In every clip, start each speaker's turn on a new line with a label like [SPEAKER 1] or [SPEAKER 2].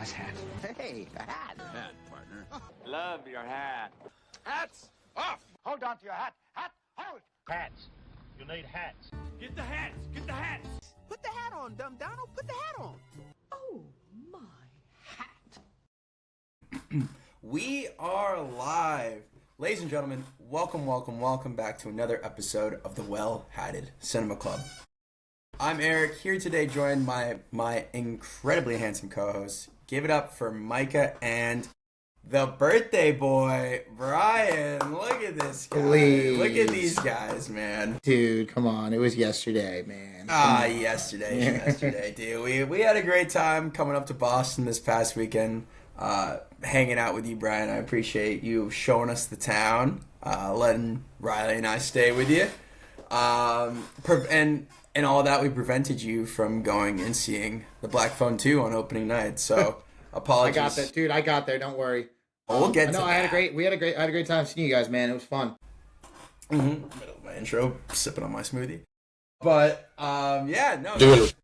[SPEAKER 1] nice hat.
[SPEAKER 2] Hey, a hat.
[SPEAKER 3] Hat, partner.
[SPEAKER 4] Love your hat.
[SPEAKER 3] Hats off!
[SPEAKER 1] Hold on to your hat. Hat, hold! Hats. You need hats.
[SPEAKER 4] Get the hats. Get the hats.
[SPEAKER 2] Put the hat on, dumb Donald. Put the hat on.
[SPEAKER 5] Oh, my hat.
[SPEAKER 6] We are live. Ladies and gentlemen, welcome back to another episode of the Well-Hatted Cinema Club. I'm Eric, here today joined by my incredibly handsome co-host. Give it up for Micah and the birthday boy, Brian. Look at this guy.
[SPEAKER 7] Please.
[SPEAKER 6] Look at these guys, man.
[SPEAKER 7] Dude, come on. It was yesterday, man.
[SPEAKER 6] Yesterday, dude. We had a great time coming up to Boston this past weekend, hanging out with you, Brian. I appreciate you showing us the town, letting Riley and I stay with you. And all that, we prevented you from going and seeing The Black Phone 2 on opening night. So, apologies.
[SPEAKER 7] I got that, dude. I got there. Don't worry.
[SPEAKER 6] We'll get to
[SPEAKER 7] that. I had a great time seeing you guys, man. It was fun.
[SPEAKER 6] Middle of my intro, sipping on my smoothie. But it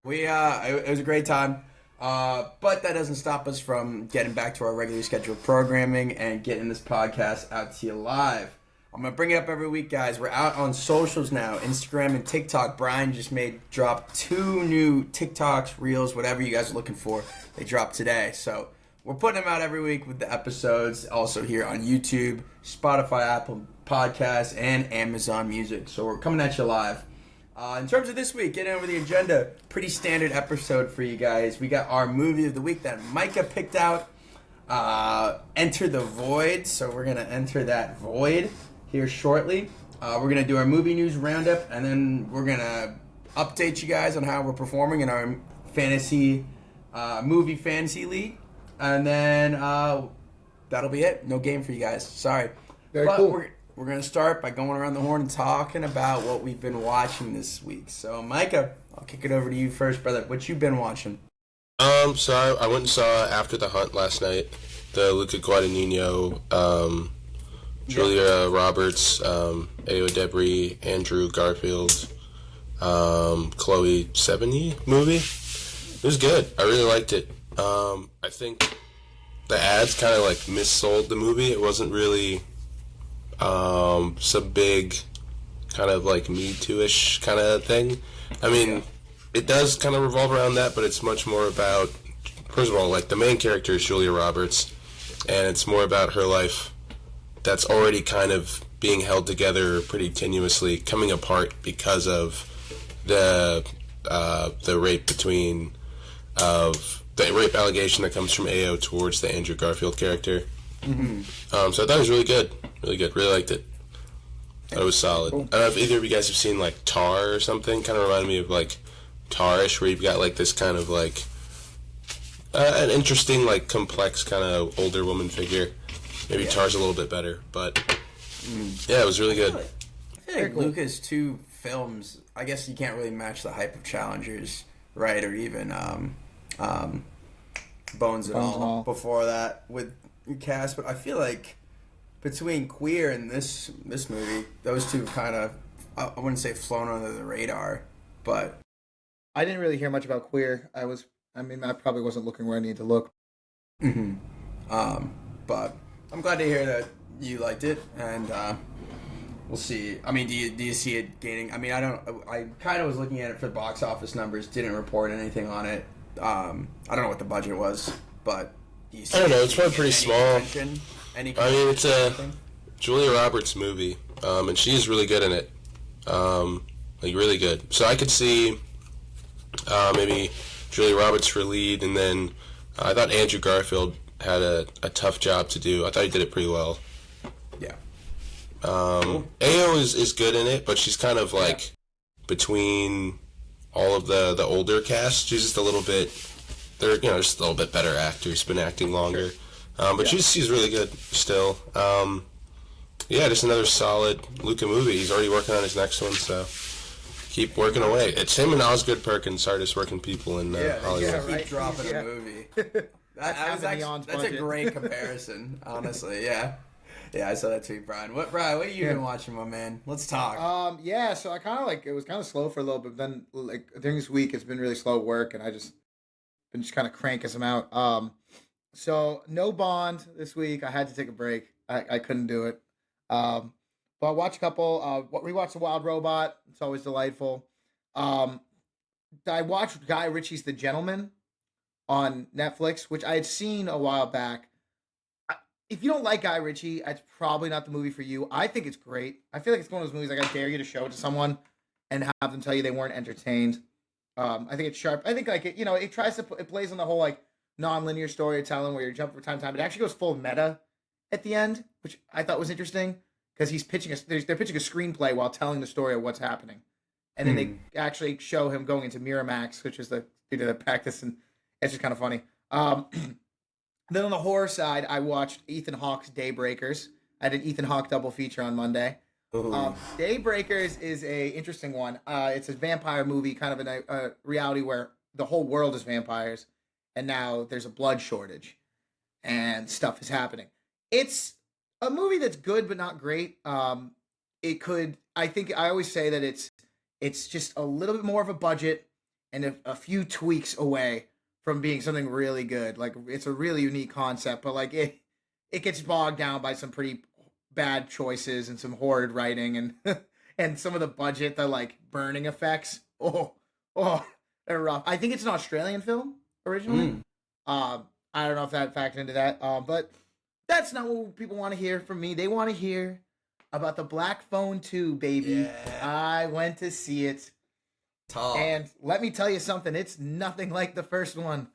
[SPEAKER 6] was a great time. But that doesn't stop us from getting back to our regularly scheduled programming and getting this podcast out to you live. I'm going to bring it up every week, guys. We're out on socials now, Instagram and TikTok. Brian just dropped 2 new TikToks, Reels, whatever you guys are looking for. They dropped today. So we're putting them out every week with the episodes. Also here on YouTube, Spotify, Apple Podcasts, and Amazon Music. So we're coming at you live. In terms of this week, getting over the agenda, pretty standard episode for you guys. We got our movie of the week that Micah picked out, Enter the Void. So we're going to enter that void here shortly. We're going to do our movie news roundup, and then we're going to update you guys on how we're performing in our movie fantasy league. And then that'll be it. No game for you guys. Sorry.
[SPEAKER 7] Very cool.
[SPEAKER 6] We're going to start by going around the horn and talking about what we've been watching this week. So, Micah, I'll kick it over to you first, brother. What you been watching?
[SPEAKER 8] So I went and saw After the Hunt last night. The Luca Guadagnino, Julia Roberts, Ayo Debris, Andrew Garfield, Chloe Sevigny movie. It was good. I really liked it. I think the ads kind of like missold the movie. It wasn't really some big kind of like Me Too-ish kind of thing. I mean, it does kind of revolve around that, but it's much more about, first of all, like the main character is Julia Roberts, and it's more about her life that's already kind of being held together pretty tenuously, coming apart because of the rape the rape allegation that comes from Ayo towards the Andrew Garfield character. Mm-hmm. So I thought it was really good. Really liked it. It was solid. Cool. I don't know if either of you guys have seen like Tar or something. Kind of reminded me of like Tar-ish, where you've got like this kind of like an interesting, like complex kind of older woman figure. Maybe Tar's a little bit better, but yeah, it was really good.
[SPEAKER 6] I feel like Luca's 2 films, I guess you can't really match the hype of Challengers, right? Or even Bones and All before that with cast. But I feel like between Queer and this movie, those 2 kind of, I wouldn't say flown under the radar, but
[SPEAKER 7] I didn't really hear much about Queer. I probably wasn't looking where I needed to look.
[SPEAKER 6] Mm-hmm. But I'm glad to hear that you liked it, and we'll see. I mean, do you see it gaining? I mean, I kind of was looking at it for the box office numbers. Didn't report anything on it. I don't know what the budget was, but do you see
[SPEAKER 8] I don't know. It's probably pretty small. It's a Julia Roberts movie, and she's really good in it. Like really good. So I could see maybe Julia Roberts for lead, and then I thought Andrew Garfield had a tough job to do. I thought he did it pretty well.
[SPEAKER 6] Yeah.
[SPEAKER 8] Cool. Ayo is good in it, but she's kind of like between all of the older cast. She's just a little bit, they're just a little bit better actors, been acting longer. But she's really good still. Just another solid Luca movie. He's already working on his next one, so keep working away. It's him and Osgood Perkins, hardest working people in Hollywood.
[SPEAKER 6] Yeah, right. Keep dropping a movie. That's a great comparison, honestly. Yeah, I saw that tweet, Brian. What have you been watching, my man? Let's talk.
[SPEAKER 7] So I kind of it was kind of slow for a little bit. Then like during this week, it's been really slow at work, and I just been just kind of cranking some out. So no Bond this week. I had to take a break. I couldn't do it. But I watched a couple. Rewatched The Wild Robot. It's always delightful. I watched Guy Ritchie's The Gentleman on Netflix, which I had seen a while back. If you don't like Guy Ritchie, it's probably not the movie for you. I think it's great. I feel like it's one of those movies like I dare you to show it to someone and have them tell you they weren't entertained. I think it's sharp. I think like it, it tries to it plays on the whole like non-linear storytelling where you're jumping from time to time. It actually goes full meta at the end, which I they're pitching they're pitching a screenplay while telling the story of what's happening, and then they actually show him going into Miramax, which is the studio that practice, and it's just kind of funny. Then on the horror side, I watched Ethan Hawke's Daybreakers. I did Ethan Hawke double feature on Monday. Daybreakers is a interesting one. It's a vampire movie, kind of a reality where the whole world is vampires, and now there's a blood shortage, and stuff is happening. It's a movie that's good but not great. I think I always say that it's just a little bit more of a budget and a few tweaks away from being something really good. Like it's a really unique concept, but like it gets bogged down by some pretty bad choices and some horrid writing and and some of the budget, the like burning effects. They're rough. I think it's an Australian film originally. I don't know if that factored into that, but that's not what people want to hear from me. They want to hear about the Black Phone 2, baby.
[SPEAKER 6] Yeah.
[SPEAKER 7] I went to see it.
[SPEAKER 6] Talk.
[SPEAKER 7] And let me tell you something. It's nothing like the first one.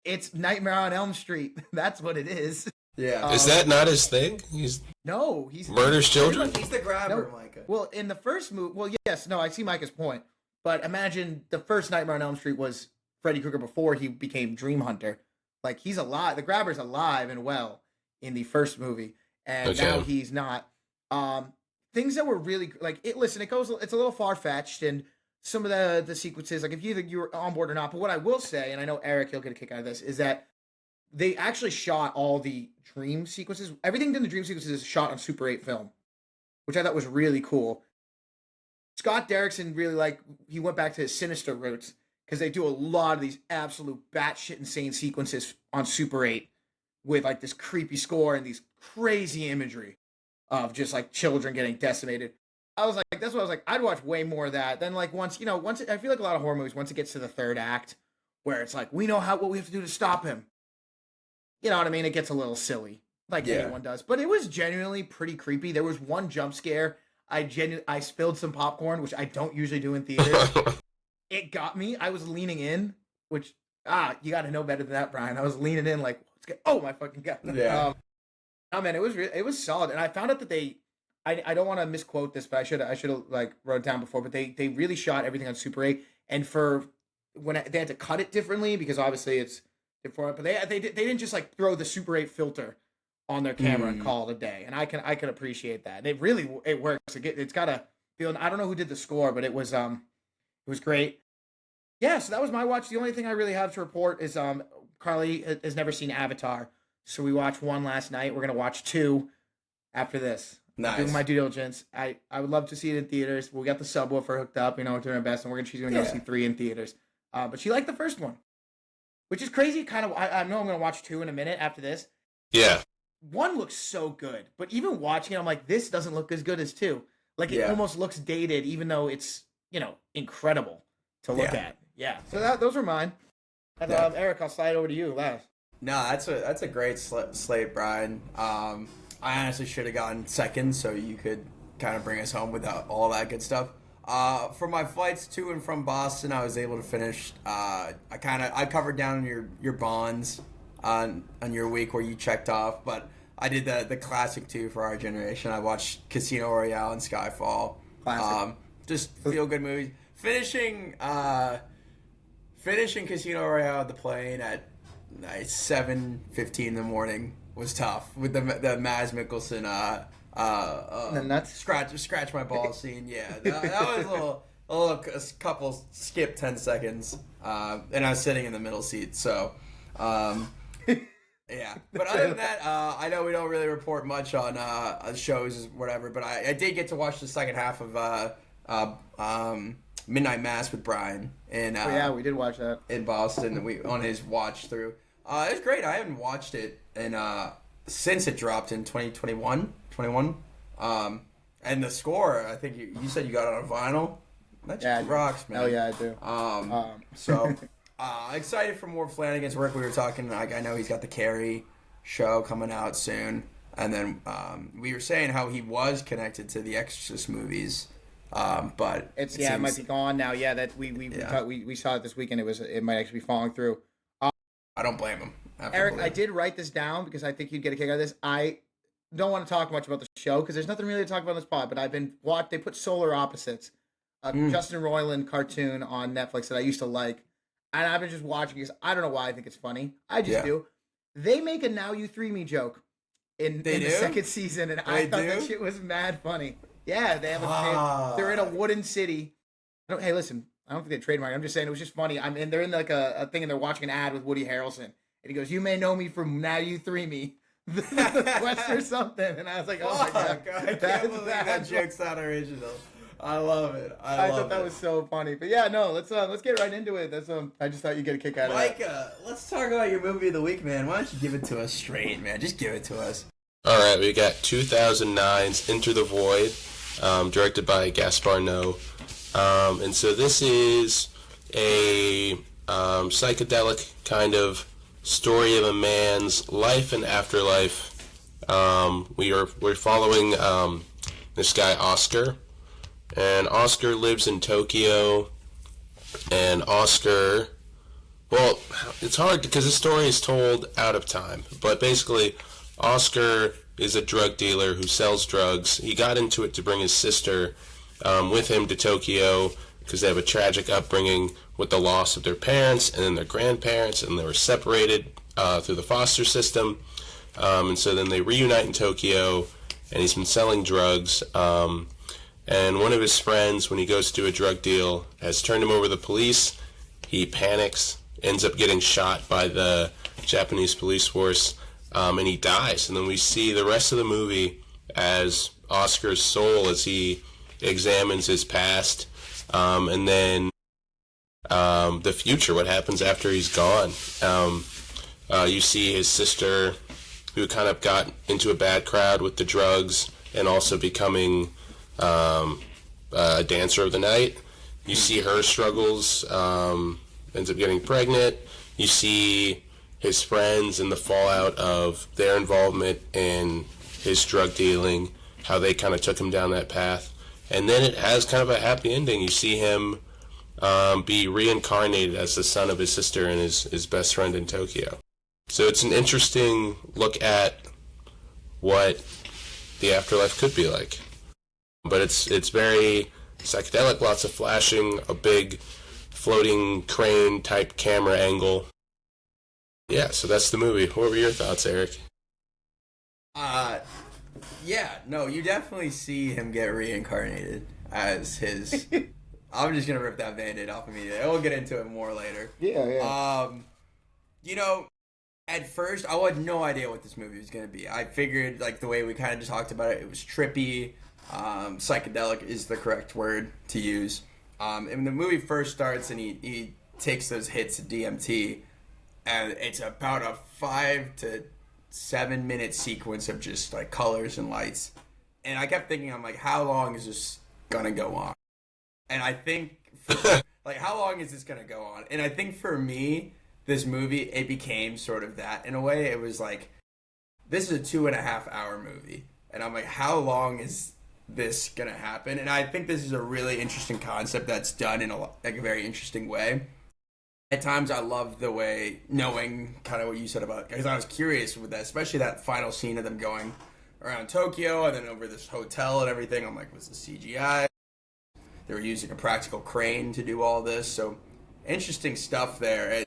[SPEAKER 7] It's Nightmare on Elm Street. That's what it is.
[SPEAKER 6] Yeah.
[SPEAKER 8] Is that not his thing? He's murders children?
[SPEAKER 6] He's the grabber, Micah.
[SPEAKER 7] Well, in the first movie, yes, no, I see Micah's point. But imagine the first Nightmare on Elm Street was Freddy Krueger before he became Dream Hunter. Like, he's alive. The grabber's alive and well in the first movie. And now he's not. Things that were really, like, it's a little far-fetched, and some of the sequences, like, if you were on board or not. But what I will say, and I know Eric, you'll get a kick out of this, is that they actually shot all the dream sequences. Everything in the dream sequences is shot on Super 8 film, which I thought was really cool. Scott Derrickson really he went back to his Sinister roots because they do a lot of these absolute batshit insane sequences on Super 8 with like this creepy score and these crazy imagery of just like children getting decimated. I was like, that's what I was like, I'd watch way more of that. Then like once I feel like a lot of horror movies, once it gets to the third act, where it's like, we know what we have to do to stop him. You know what I mean? It gets a little silly, like anyone does. But it was genuinely pretty creepy. There was one jump scare. I spilled some popcorn, which I don't usually do in theaters. It got me. I was leaning in, which, you got to know better than that, Brian. I was leaning in like, oh my fucking God.
[SPEAKER 6] Yeah.
[SPEAKER 7] Man, it was solid. And I found out that I don't want to misquote this, but I should have like wrote it down before, but they really shot everything on Super 8. And for when they had to cut it differently, because obviously it's different, but they didn't just like throw the Super 8 filter on their camera and call it a day. And I can appreciate that. And it works. It's got a feel. I don't know who did the score, but it was great. Yeah, so that was my watch. The only thing I really have to report is Carly has never seen Avatar. So we watched 1 last night. We're gonna watch 2 after this.
[SPEAKER 6] Nice.
[SPEAKER 7] Doing my due diligence. I would love to see it in theaters. We got the subwoofer hooked up, doing our best, and she's gonna go see 3 in theaters. But she liked the first one, which is crazy. Kind of. I know I'm gonna watch 2 in a minute after this.
[SPEAKER 8] Yeah.
[SPEAKER 7] 1 looks so good, but even watching it, I'm like, this doesn't look as good as 2. Like it almost looks dated, even though it's incredible to look at. Yeah. So those were mine. And Eric, I'll slide over to you last.
[SPEAKER 6] No, that's a great slate, Brian. I honestly should have gotten second, so you could kind of bring us home without all that good stuff. For my flights to and from Boston, I was able to finish. I covered down your bonds on your week where you checked off, but I did the classic too for our generation. I watched Casino Royale and Skyfall.
[SPEAKER 7] Classic.
[SPEAKER 6] Just feel good movies. Finishing Casino Royale at the plane at 7:15 in the morning was tough with the Mads Mikkelsen
[SPEAKER 7] and that's
[SPEAKER 6] scratch my ball scene. Yeah, that was a couple skip 10 seconds, and I was sitting in the middle seat. So, yeah. But other than that, I know we don't really report much on shows or whatever, but I did get to watch the second half of Midnight Mass with Brian in
[SPEAKER 7] we did watch that
[SPEAKER 6] in Boston. We on his watch through. It was great. I haven't watched it since it dropped in 2021. And the score, I think you said you got it on vinyl. That just rocks, man.
[SPEAKER 7] Oh yeah, I do.
[SPEAKER 6] So excited for more Flanagan's work. We were talking. Like, I know he's got the Carrie show coming out soon, and then we were saying how he was connected to the Exorcist movies, but
[SPEAKER 7] it might be gone now. Yeah, that we saw it this weekend. It might actually be falling through.
[SPEAKER 6] I don't blame him.
[SPEAKER 7] Eric, I did write this down because I think you'd get a kick out of this. I don't want to talk much about the show because there's nothing really to talk about in this pod. But they put Solar Opposites, a Justin Roiland cartoon on Netflix that I used to like, and I've been just watching because I don't know why I think it's funny. I just do. They make a "Now You Three Me" joke in the second season, and I thought that shit was mad funny. Yeah, they have they're in a wooden city. Hey, listen, I don't think they trademarked. I'm just saying it was just funny. They're in like a thing and they're watching an ad with Woody Harrelson, and he goes, "You may know me from Now You Three Me." The quest or something, and I was like, "Oh my god,
[SPEAKER 6] I can't believe that joke's not original." I love it.
[SPEAKER 7] I thought that was so funny. But yeah, no, let's get right into it. I just thought you'd get a kick out of it.
[SPEAKER 6] Micah, let's talk about your movie of the week, man. Why don't you give it to us straight, man? Just give it to us.
[SPEAKER 8] All right, we got 2009's Enter the Void, directed by Gaspar Noé, and so this is a psychedelic kind of story of a man's life and afterlife. We're following this guy Oscar, and Oscar lives in Tokyo. And Oscar, well, it's hard because the story is told out of time. But basically, Oscar is a drug dealer who sells drugs. He got into it to bring his sister with him to Tokyo because they have a tragic upbringing with the loss of their parents and then their grandparents, and they were separated through the foster system. And so then they reunite in Tokyo, and he's been selling drugs. And one of his friends, when he goes to do a drug deal, has turned him over to the police. He panics, ends up getting shot by the Japanese police force, and he dies. And then we see the rest of the movie as Oscar's soul as he examines his past, and then the future, what happens after he's gone. You see his sister, who kind of got into a bad crowd with the drugs and also becoming a dancer of the night. You see her struggles, ends up getting pregnant. You see his friends and the fallout of their involvement in his drug dealing, how they kind of took him down that path. And then it has kind of a happy ending. You see him be reincarnated as the son of his sister and his best friend in Tokyo. So it's an interesting look at what the afterlife could be like. But it's very psychedelic, lots of flashing, a big floating crane type camera angle. Yeah, so that's the movie. What were your thoughts, Eric?
[SPEAKER 6] Yeah, no, you definitely see him get reincarnated as his... I'm just going to rip that Band-Aid off immediately. We'll get into it more later.
[SPEAKER 7] Yeah.
[SPEAKER 6] At first, I had no idea what this movie was going to be. I figured, like, the way we kind of just talked about it, it was trippy. Psychedelic is the correct word to use. And the movie first starts, and he takes those hits of DMT, and it's about a 5 to 7 minute sequence of just, like, colors and lights. And I kept thinking, I'm like, how long is this going to go on? And I think, how long is this going to go on? And I think for me, this movie, it became sort of that in a way. It was like, this is a 2.5 hour movie. And I'm like, how long is this going to happen? And I think this is a really interesting concept that's done in a very interesting way. At times, I love the way, knowing kind of what you said about, because I was curious with that, especially that final scene of them going around Tokyo and then over this hotel and everything. I'm like, was this CGI? They were using a practical crane to do all this. So interesting stuff there.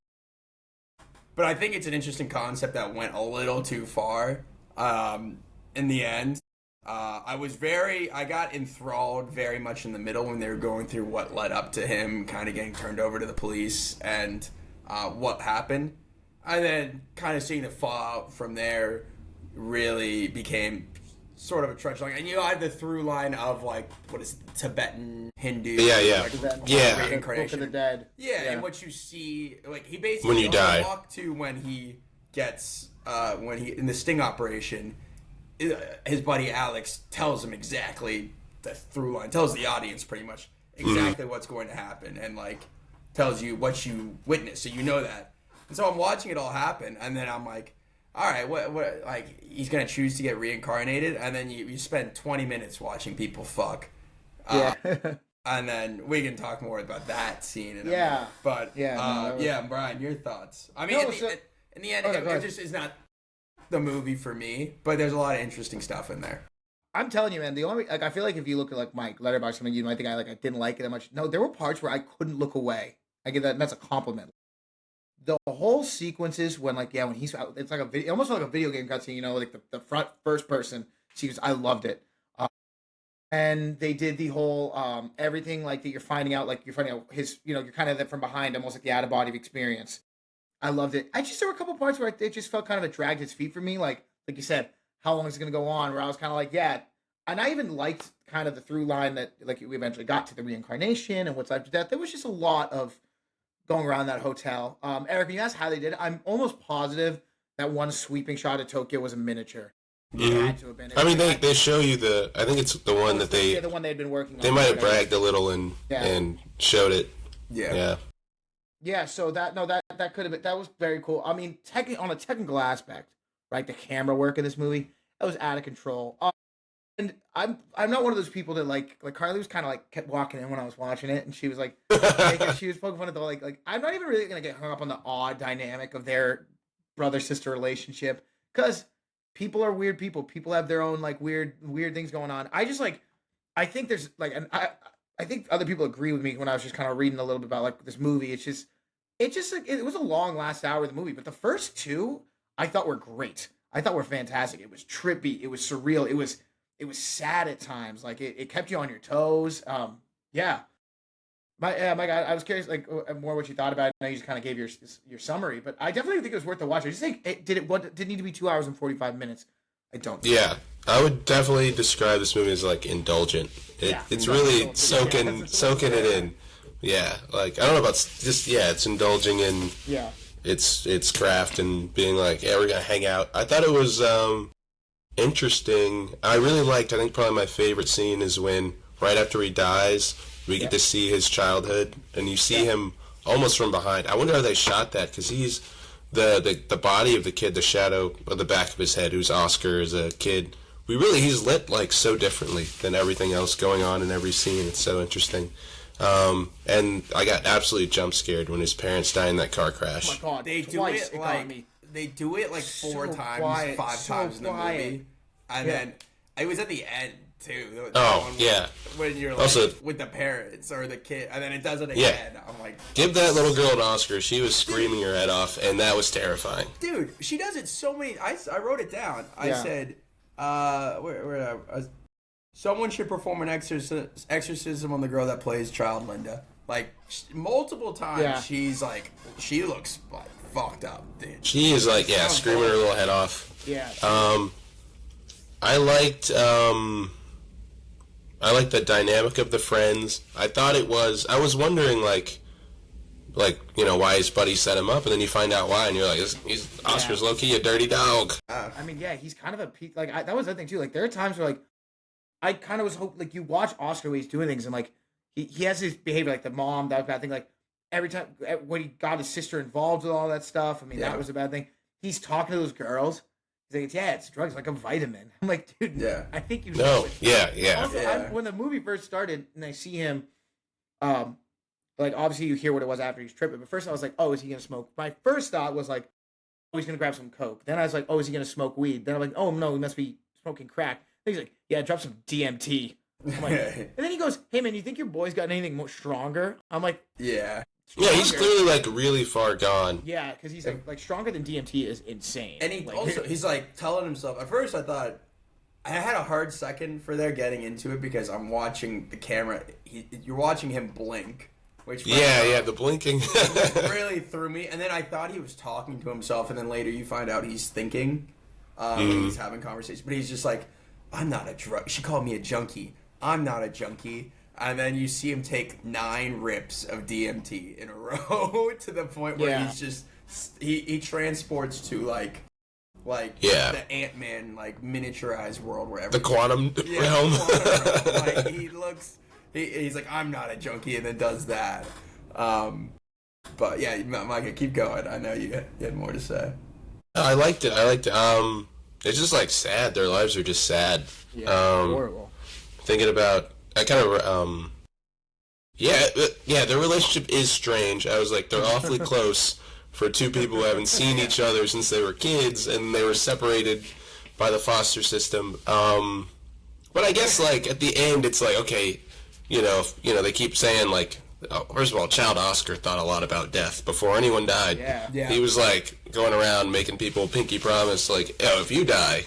[SPEAKER 6] But I think it's an interesting concept that went a little too far in the end. I got enthralled very much in the middle when they were going through what led up to him kind of getting turned over to the police and what happened. And then kind of seeing the fallout from there really became sort of a trudge along, and you have the through line of like what is it, Tibetan Hindu,
[SPEAKER 8] Yeah.
[SPEAKER 6] reincarnation
[SPEAKER 7] Book of the Dead.
[SPEAKER 6] Yeah, and what you see, like he basically
[SPEAKER 8] When you die.
[SPEAKER 6] walk to when he gets when he in the sting operation, his buddy Alex tells him exactly the through line, tells the audience pretty much exactly what's going to happen, and like tells you what you witnessed, so you know that. And so I'm watching it all happen, and then I'm like, all right, what like he's gonna choose to get reincarnated, and then you spend 20 minutes watching people fuck.
[SPEAKER 7] Yeah.
[SPEAKER 6] And then we can talk more about that scene in a
[SPEAKER 7] Yeah.
[SPEAKER 6] minute. But
[SPEAKER 7] Yeah,
[SPEAKER 6] Brian, your thoughts? I mean, in the end, it just is not the movie for me, but there's a lot of interesting stuff in there.
[SPEAKER 7] I'm telling you, man. The only like I feel like if you look at like my Letterboxd, something you might think I didn't like it that much. No, there were parts where I couldn't look away. I give that, and that's a compliment. The whole sequences when when he's out, it's like a video, almost like a video game cutscene. You know, like the first person sequence. I loved it. And they did the whole everything like that. You're finding out his. You're kind of from behind, almost like the out of body experience. I loved it. There were a couple parts where it just felt kind of dragged his feet for me. Like you said, how long is it going to go on? Where I was kind of like, yeah. And I even liked kind of the through line that like we eventually got to the reincarnation and what's after death. There was just a lot of going around that hotel. Eric, when you asked how they did it, I'm almost positive that one sweeping shot of Tokyo was a miniature.
[SPEAKER 8] Mm-hmm.
[SPEAKER 7] Had to have been.
[SPEAKER 8] I mean, they show you I think it's the one that they...
[SPEAKER 7] Yeah, the one they had been working on.
[SPEAKER 8] They might have bragged a little and showed it.
[SPEAKER 6] Yeah.
[SPEAKER 7] Yeah, so that could have been... That was very cool. I mean, on a technical aspect, right, the camera work of this movie, that was out of control. And I'm not one of those people that like Carly was kind of like kept walking in when I was watching it, and she was like she was poking fun at the like I'm not even really gonna get hung up on the odd dynamic of their brother sister relationship because people are weird people. People have their own like weird things going on. I think there's like, and I think other people agree with me when I was just kind of reading a little bit about like this movie. It's just like it was a long last hour of the movie, but the first two I thought were great. I thought were fantastic. It was trippy. It was surreal. It was sad at times. Like it kept you on your toes. Yeah. My God, I was curious, like more what you thought about it. I know you just kind of gave your summary, but I definitely think it was worth the watch. I just think did it need to be 2 hours and 45 minutes? I don't.
[SPEAKER 8] Yeah, I would definitely describe this movie as like indulgent. It's really soaking it in. Yeah, like I don't know about it's indulging in its craft and being like, yeah, we're gonna hang out. I thought it was interesting. I really liked. I think probably my favorite scene is when right after he dies, we get to see his childhood, and you see him almost from behind. I wonder how they shot that because he's the body of the kid, the shadow of the back of his head, who's Oscar as a kid. He's lit like so differently than everything else going on in every scene. It's so interesting. And I got absolutely jump scared when his parents die in that car crash.
[SPEAKER 7] Oh my God!
[SPEAKER 6] They do it like four times, five times in the movie, and then it was at the end too. When you're like also, with the parents or the kid, and then it does it again. I'm like,
[SPEAKER 8] give that little girl an Oscar. She was screaming her head off, and that was terrifying.
[SPEAKER 6] Dude, she does it so many. I wrote it down. I said, someone should perform an exorcism on the girl that plays Child Linda. Like multiple times, she's like, she looks like fucked up, dude.
[SPEAKER 8] She is like, screaming her little head off.
[SPEAKER 7] Yeah.
[SPEAKER 8] I liked the dynamic of the friends. I thought it was. I was wondering, like why his buddy set him up, and then you find out why, and you're like, he's Oscar's low key a dirty dog.
[SPEAKER 7] I mean, he's kind of a that was the thing too. Like there are times where like I kind of was hoping like you watch Oscar when he's doing things, and like he has his behavior like the mom, that bad thing. Like every time when he got his sister involved with all that stuff, I mean that was a bad thing. He's talking to those girls. He's like, it's drugs, like a vitamin. I'm like, dude, I think you know it.
[SPEAKER 8] Yeah.
[SPEAKER 7] Also, when the movie first started and I see him, like, obviously you hear what it was after he's tripping, but first I was like, oh, is he going to smoke? My first thought was like, oh, he's going to grab some coke. Then I was like, oh, is he going to smoke weed? Then I'm like, oh, no, he must be smoking crack. Then he's like, yeah, drop some DMT. I'm like, and then he goes, hey, man, you think your boy's got anything more stronger? I'm like,
[SPEAKER 6] yeah.
[SPEAKER 8] Yeah, he's clearly like really far gone.
[SPEAKER 7] Yeah, because he's like stronger than DMT is insane.
[SPEAKER 6] And he's like telling himself. At first, I thought I had a hard second for their getting into it because I'm watching the camera. You're watching him blink, which
[SPEAKER 8] the blinking
[SPEAKER 6] really threw me. And then I thought he was talking to himself, and then later you find out he's thinking, he's having conversations, but he's just like I'm not a drug. She called me a junkie. I'm not a junkie. And then you see him take 9 rips of DMT in a row to the point where he's just he transports to like the Ant-Man like miniaturized world where
[SPEAKER 8] the quantum realm.
[SPEAKER 6] Like he's like, I'm not a junkie, and then does that. But yeah, Micah, keep going. I know you had more to say.
[SPEAKER 8] I liked it. It's just like sad. Their lives are just sad.
[SPEAKER 7] Yeah, horrible.
[SPEAKER 8] Thinking about, I kind of, their relationship is strange. I was like, they're awfully close for 2 people who haven't seen each other since they were kids, and they were separated by the foster system. But I guess like at the end, it's like, okay, they keep saying like, first of all, Child Oscar thought a lot about death before anyone died.
[SPEAKER 7] Yeah.
[SPEAKER 8] He was like going around making people pinky promise, like, oh, if you die,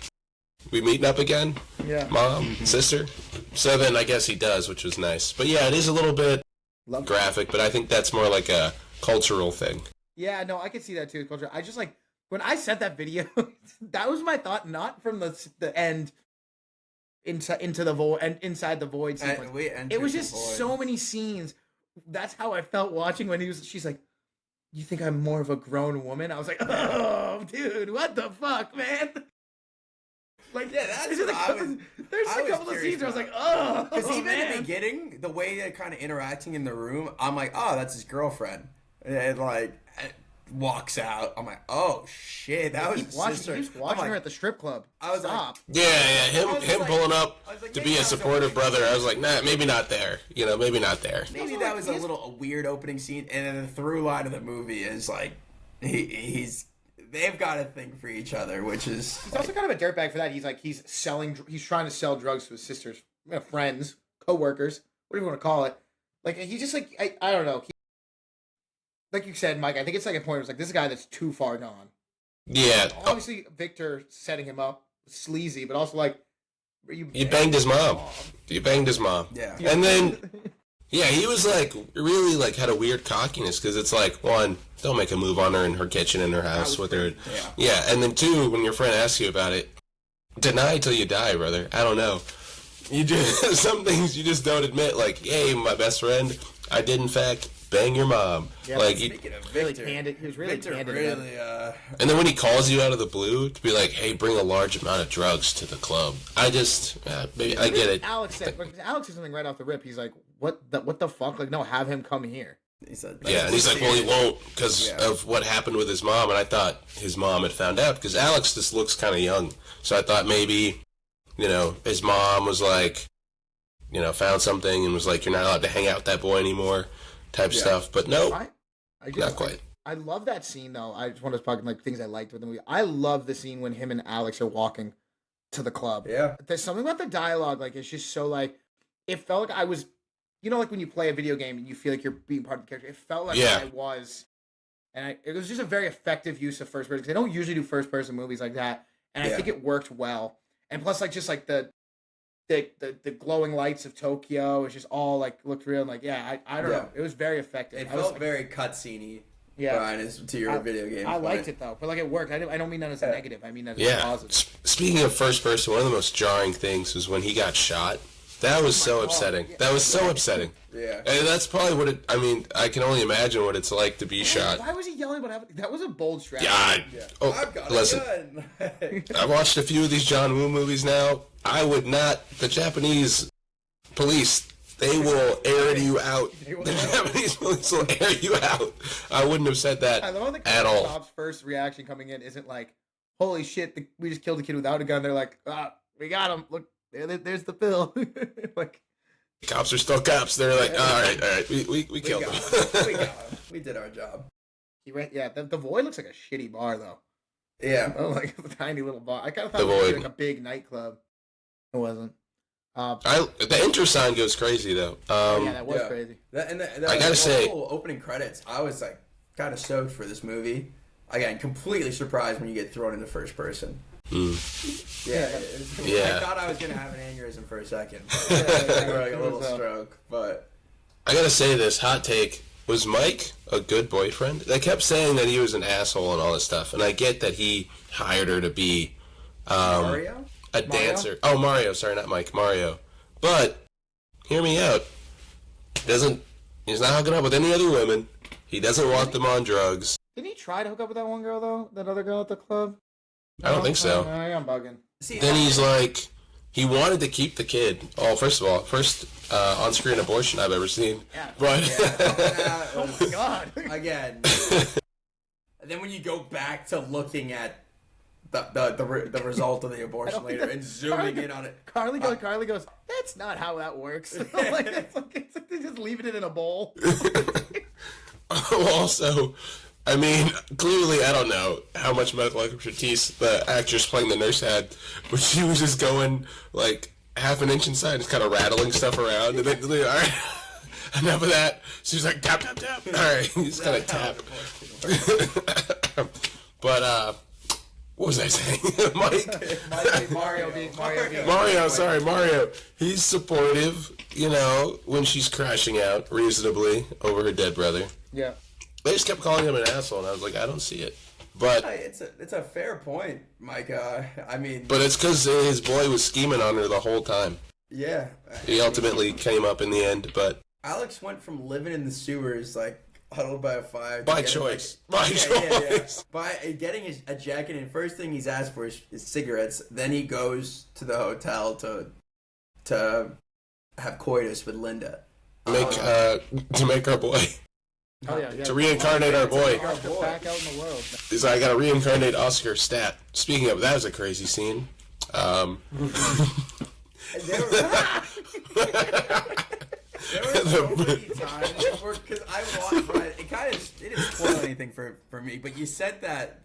[SPEAKER 8] we meeting up again?
[SPEAKER 7] Yeah.
[SPEAKER 8] Mom, sister? So then I guess he does, which was nice. But yeah, it is a little bit graphic, but I think that's more like a cultural thing.
[SPEAKER 7] Yeah, no, I can see that too. Culture. I just like, when I sent that video, that was my thought, not from the end into the void and inside the void sequence. It was just so many scenes. That's how I felt watching when she's like, you think I'm more of a grown woman? I was like, oh, dude, what the fuck, man? Like,
[SPEAKER 6] yeah, that's
[SPEAKER 7] there's a couple of scenes where I was like, oh,
[SPEAKER 6] because even
[SPEAKER 7] man.
[SPEAKER 6] in the beginning, the way they're kind of interacting in the room, I'm like, oh, that's his girlfriend, and like walks out. I'm like, oh shit, that was his sister.
[SPEAKER 7] He keeps watching her at the strip club.
[SPEAKER 6] I was
[SPEAKER 7] Stop.
[SPEAKER 8] Him
[SPEAKER 6] like,
[SPEAKER 8] pulling up
[SPEAKER 6] like,
[SPEAKER 8] to be a supportive brother. I was like, nah, maybe not there. Maybe not there.
[SPEAKER 6] Maybe that was a weird opening scene, and then the through line of the movie is like, they've got a thing for each other, which is
[SPEAKER 7] he's also kind of a dirtbag for that. He's like he's trying to sell drugs to his sister's friends, co-workers, whatever you want to call it. Like he's just like I don't know. Like you said, Mike, I think it's like a point where it's like this is a guy that's too far gone.
[SPEAKER 8] Yeah.
[SPEAKER 7] Obviously, Victor setting him up, sleazy, but also like
[SPEAKER 8] you banged his mom. You banged his mom.
[SPEAKER 6] Yeah.
[SPEAKER 8] And then he was like really like had a weird cockiness because it's like, one, don't make a move on her in her kitchen in her house with her. Yeah. And then 2, when your friend asks you about it, deny till you die, brother. I don't know. You just some things you just don't admit. Like, hey, my best friend, I did in fact bang your mom.
[SPEAKER 7] Yeah,
[SPEAKER 8] like
[SPEAKER 6] speaking of
[SPEAKER 7] really
[SPEAKER 6] Victor,
[SPEAKER 7] candid. He was really
[SPEAKER 6] Victor
[SPEAKER 7] candid.
[SPEAKER 6] really,
[SPEAKER 8] and then when he calls you out of the blue to be like, hey, bring a large amount of drugs to the club. I just maybe I get it.
[SPEAKER 7] Alex said something right off the rip. He's like, what the fuck? Like, no, have him come here.
[SPEAKER 6] He said,
[SPEAKER 8] yeah, and he's like, well, he won't because of what happened with his mom. And I thought his mom had found out because Alex just looks kind of young. So I thought maybe, his mom was like, found something and was like, you're not allowed to hang out with that boy anymore type stuff. But no, not quite.
[SPEAKER 7] I love that scene, though. I just want to talk like things I liked with the movie. I love the scene when him and Alex are walking to the club.
[SPEAKER 6] Yeah.
[SPEAKER 7] There's something about the dialogue, like, it's just so, like, it felt like I was, like when you play a video game and you feel like you're being part of the character. It felt like I was. And it was just a very effective use of first person, because they don't usually do first person movies like that. And I think it worked well. And plus, like, just like the glowing lights of Tokyo, it's just all like looked real. And like, I don't know. It was very effective.
[SPEAKER 6] It felt very cutscene-y.
[SPEAKER 7] Yeah,
[SPEAKER 6] Brian, to your video game.
[SPEAKER 7] I liked it though, but like it worked. I don't mean that as a negative. I mean that as a positive.
[SPEAKER 8] Speaking of first person, one of the most jarring things was when he got shot. That was so upsetting. Yeah. That was so upsetting.
[SPEAKER 6] Yeah.
[SPEAKER 8] And that's probably what it. I mean, I can only imagine what it's like to be shot.
[SPEAKER 7] Why was he yelling about having? That was a bold strategy.
[SPEAKER 8] Yeah. Oh,
[SPEAKER 6] I've got
[SPEAKER 8] listen.
[SPEAKER 6] a gun.
[SPEAKER 8] I watched a few of these John Woo movies now. I would not. The Japanese police. They will air you out. The Japanese police will air you out. I wouldn't have said that
[SPEAKER 7] I love the
[SPEAKER 8] at all.
[SPEAKER 7] Cops' first reaction coming in isn't like, "Holy shit, we just killed a kid without a gun." They're like, "We got him. Look, there's the pill." Like,
[SPEAKER 8] cops are still cops. They're like, all right, we killed him.
[SPEAKER 6] We got him. We did our job.
[SPEAKER 7] The Void looks like a shitty bar though.
[SPEAKER 6] Yeah,
[SPEAKER 7] like a tiny little bar. I kind of thought it was like a big nightclub. It wasn't.
[SPEAKER 8] The intro sign goes crazy though.
[SPEAKER 7] That was crazy.
[SPEAKER 8] I gotta say,
[SPEAKER 6] whole opening credits, I was like kind of stoked for this movie. Again, completely surprised when you get thrown into first person. Yeah. I thought I was gonna have an aneurysm for a second, or like a little stroke. But
[SPEAKER 8] I gotta say this hot take: was Mike a good boyfriend? They kept saying that he was an asshole and all this stuff, and I get that he hired her to be
[SPEAKER 6] Mario.
[SPEAKER 8] a dancer. Oh, Mario. Sorry, not Mike. Mario. But hear me out. He's not hooking up with any other women. He doesn't want them on drugs.
[SPEAKER 7] Didn't he try to hook up with that one girl though? That other girl at the club?
[SPEAKER 8] I don't think so.
[SPEAKER 7] No, I'm bugging.
[SPEAKER 8] Then he's like, he wanted to keep the kid. Oh, first on-screen abortion I've ever seen.
[SPEAKER 7] Yeah.
[SPEAKER 8] But
[SPEAKER 7] Oh my god.
[SPEAKER 6] Again. And then when you go back to looking at the result of the abortion later and zooming in on it.
[SPEAKER 7] Carly goes, that's not how that works. It's like they just leaving it in a bowl.
[SPEAKER 8] Also, I mean, clearly, I don't know how much medical expertise the actress playing the nurse had, but she was just going, like, half an inch inside, just kind of rattling stuff around, and then, all right, enough of that. She was like, tap, tap, tap. All right, just kind of tap. But, what was I saying? Mario. He's supportive, when she's crashing out reasonably over her dead brother.
[SPEAKER 7] Yeah.
[SPEAKER 8] They just kept calling him an asshole, and I was like, I don't see it. But
[SPEAKER 6] it's a fair point, Mike. I mean,
[SPEAKER 8] but it's because his boy was scheming on her the whole time.
[SPEAKER 6] Yeah.
[SPEAKER 8] He ultimately came up in the end, but
[SPEAKER 6] Alex went from living in the sewers, like huddled by a fire,
[SPEAKER 8] by choice. By choice.
[SPEAKER 6] By getting a jacket, and first thing he's asked for is cigarettes. Then he goes to the hotel to have coitus with Linda.
[SPEAKER 8] To make our boy.
[SPEAKER 7] Oh, yeah,
[SPEAKER 8] to reincarnate our boy.
[SPEAKER 7] Back out in the world.
[SPEAKER 8] He's like, I gotta reincarnate Oscar Stat. Speaking of, that was a crazy scene.
[SPEAKER 6] There were so many times because I watched, but it didn't spoil anything for me. But you sent that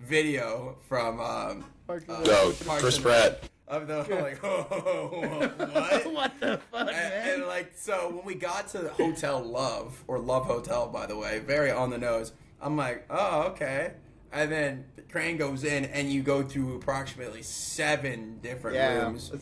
[SPEAKER 6] video from
[SPEAKER 8] Chris Pratt.
[SPEAKER 6] Of the like, what?
[SPEAKER 7] What the fuck, man?
[SPEAKER 6] And like, so when we got to Hotel Love, or Love Hotel, by the way, very on the nose, I'm like, oh, okay. And then the crane goes in, and you go through approximately 7 different rooms.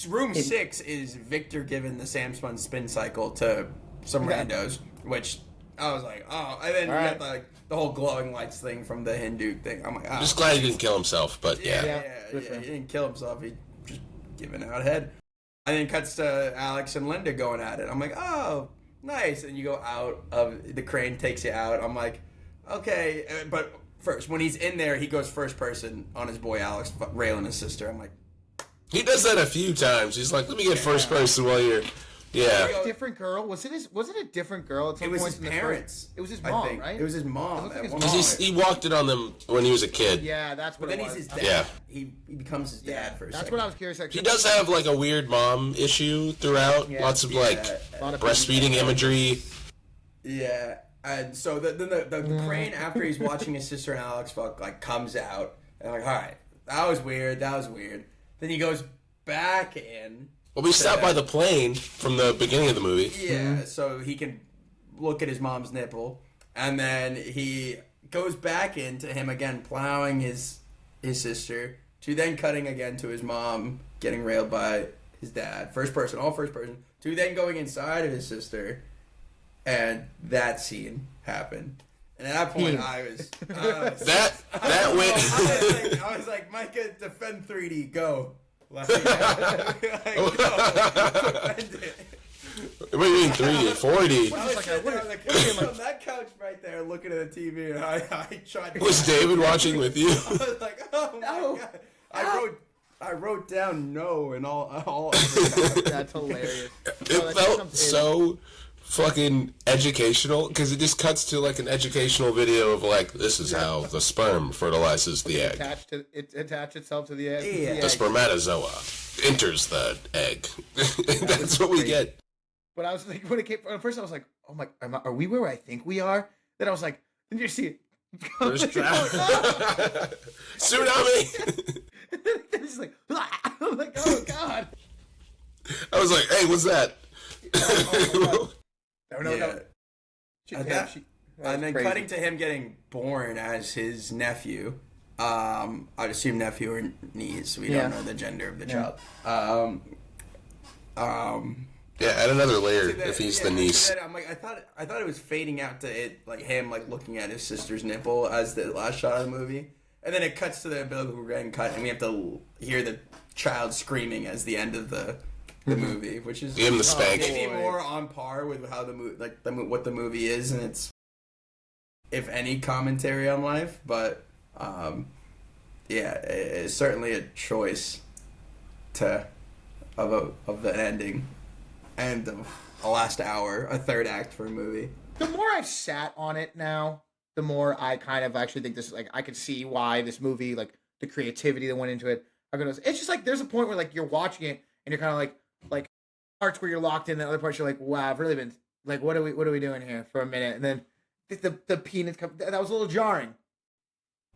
[SPEAKER 6] Room 6 is Victor giving the Sam Spun spin cycle to some randos, which I was like, oh. And then you got the whole glowing lights thing from the Hindu thing. I'm like, oh.
[SPEAKER 8] I'm just glad he didn't kill himself, but yeah.
[SPEAKER 6] He didn't kill himself. He just giving out head. And then cuts to Alex and Linda going at it. I'm like, oh, nice. And you go out of the crane, takes you out. I'm like, okay. But first, when he's in there, he goes first person on his boy Alex, railing his sister. I'm like,
[SPEAKER 8] he does that a few times. He's like, let me get first person while you're. Yeah.
[SPEAKER 7] Different girl. Was it a different girl at some
[SPEAKER 6] point? It was
[SPEAKER 7] in
[SPEAKER 6] his parents.
[SPEAKER 7] It was his mom, right?
[SPEAKER 6] It was his mom.
[SPEAKER 8] Because he walked it on them when he was a kid.
[SPEAKER 7] Yeah, that's what
[SPEAKER 6] but
[SPEAKER 7] it
[SPEAKER 6] then
[SPEAKER 7] was.
[SPEAKER 6] he's his dad.
[SPEAKER 8] Yeah.
[SPEAKER 6] He becomes his dad for a second.
[SPEAKER 7] That's what I was curious.
[SPEAKER 8] He does have like a weird mom issue throughout.
[SPEAKER 7] Yeah.
[SPEAKER 8] Lots of like breastfeeding imagery.
[SPEAKER 6] Yeah. And so the crane, after he's watching his sister and Alex fuck, like comes out. And I'm like, all right, that was weird. Then he goes back in.
[SPEAKER 8] Well, we stopped by the plane from the beginning of the movie.
[SPEAKER 6] Yeah, so he can look at his mom's nipple, and then he goes back into him again, plowing his sister, to then cutting again to his mom getting railed by his dad, all first person, to then going inside of his sister, and that scene happened. And at that point, I was
[SPEAKER 8] that went.
[SPEAKER 6] I was like, Micah, defend 3D, go. Like,
[SPEAKER 8] What do you mean 3D? 4D?
[SPEAKER 6] I was sitting there on the couch, on that couch right there looking at the TV, and I tried to...
[SPEAKER 8] Was David watching with you?
[SPEAKER 6] I was like, oh my God. I wrote down no and all
[SPEAKER 7] That's hilarious.
[SPEAKER 8] It felt so fucking educational, because it just cuts to like an educational video of like, this is how the sperm fertilizes the egg.
[SPEAKER 7] It attached itself to the egg.
[SPEAKER 6] Yeah.
[SPEAKER 8] The spermatozoa enters the egg. That's what we get.
[SPEAKER 7] But I was like, when it came, at first I was like, oh my, are we where I think we are? Then I was like, didn't you see it?
[SPEAKER 8] There's tsunami.
[SPEAKER 7] Then he's like, I'm like, oh God.
[SPEAKER 8] I was like, hey, what's that?
[SPEAKER 7] No.
[SPEAKER 6] And then
[SPEAKER 7] crazy.
[SPEAKER 6] cutting to him getting born as his nephew. I'd assume nephew or niece. We don't know the gender of the child.
[SPEAKER 8] Yeah, add another layer if he's the niece.
[SPEAKER 6] I'm like, I thought it was fading out to it, like him like looking at his sister's nipple as the last shot of the movie, And then it cuts to the umbilical cord getting cut, and we have to hear the child screaming as the end of the movie, which is
[SPEAKER 8] Give him the spank.
[SPEAKER 6] maybe more on par with how the movie, like what the movie is, and it's, if any, commentary on life. But yeah, it's certainly a choice of an ending and a last hour, a third act for a movie.
[SPEAKER 7] The more I've sat on it now, the more I kind of actually think this, like, I could see why this movie, like, the creativity that went into it. It's just like there's a point where, like, you're watching it and you're kind of like parts where you're locked in, the other parts you're like, wow, I've really been like, what are we doing here for a minute? And then the peanuts come. That was a little jarring.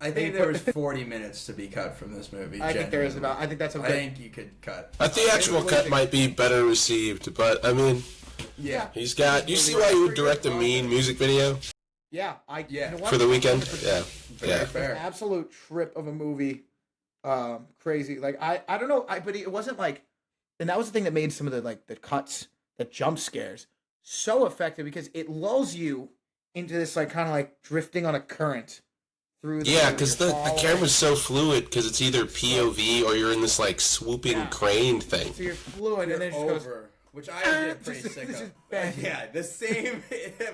[SPEAKER 6] I think there was 40 minutes to be cut from this movie.
[SPEAKER 7] I think there is about. I think that's okay.
[SPEAKER 6] I think you could cut.
[SPEAKER 8] A theatrical cut might be better received, but I mean,
[SPEAKER 6] yeah,
[SPEAKER 8] he's got. You see why he would direct a mean music video?
[SPEAKER 7] Yeah,
[SPEAKER 6] yeah.
[SPEAKER 7] You know what?
[SPEAKER 8] For the weekend. Yeah,
[SPEAKER 6] Very fair.
[SPEAKER 7] An absolute trip of a movie. Crazy. Like I don't know. But it wasn't like, and that was the thing that made some of the cuts, the jump scares, so effective because it lulls you into this like kind of like drifting on a current.
[SPEAKER 8] Yeah, because the camera's so fluid because it's either POV or you're in this like swooping crane thing.
[SPEAKER 7] So you're fluid and then it just goes
[SPEAKER 6] over, which I get pretty sick of. Yeah, the same.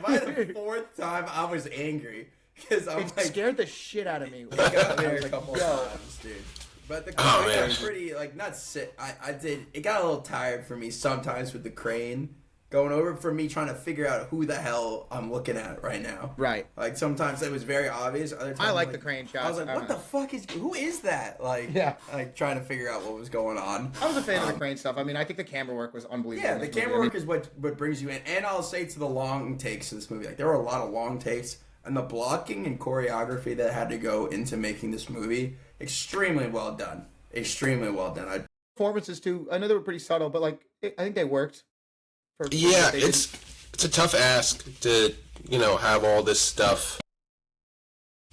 [SPEAKER 6] By the fourth time, I was angry because I'm like,
[SPEAKER 7] scared the shit out of me.
[SPEAKER 6] I got there a couple times, dude. But the crane was pretty like not sick. I did. It got a little tired for me sometimes with the crane going over, for me trying to figure out who the hell I'm looking at right now.
[SPEAKER 7] Right.
[SPEAKER 6] Like sometimes it was very obvious. Other times
[SPEAKER 7] I like the crane shots.
[SPEAKER 6] I was like, what the fuck who is that? Like,
[SPEAKER 7] yeah.
[SPEAKER 6] Like trying to figure out what was going on.
[SPEAKER 7] I was a fan of the crane stuff. I mean, I think the camera work was unbelievable.
[SPEAKER 6] Yeah, the camera work is what brings you in. And I'll say to the long takes of this movie, like there were a lot of long takes, and the blocking and choreography that had to go into making this movie, extremely well done. Extremely well done.
[SPEAKER 7] Performances too. I know they were pretty subtle, but like I think they worked.
[SPEAKER 8] Yeah, it's a tough ask to, have all this stuff.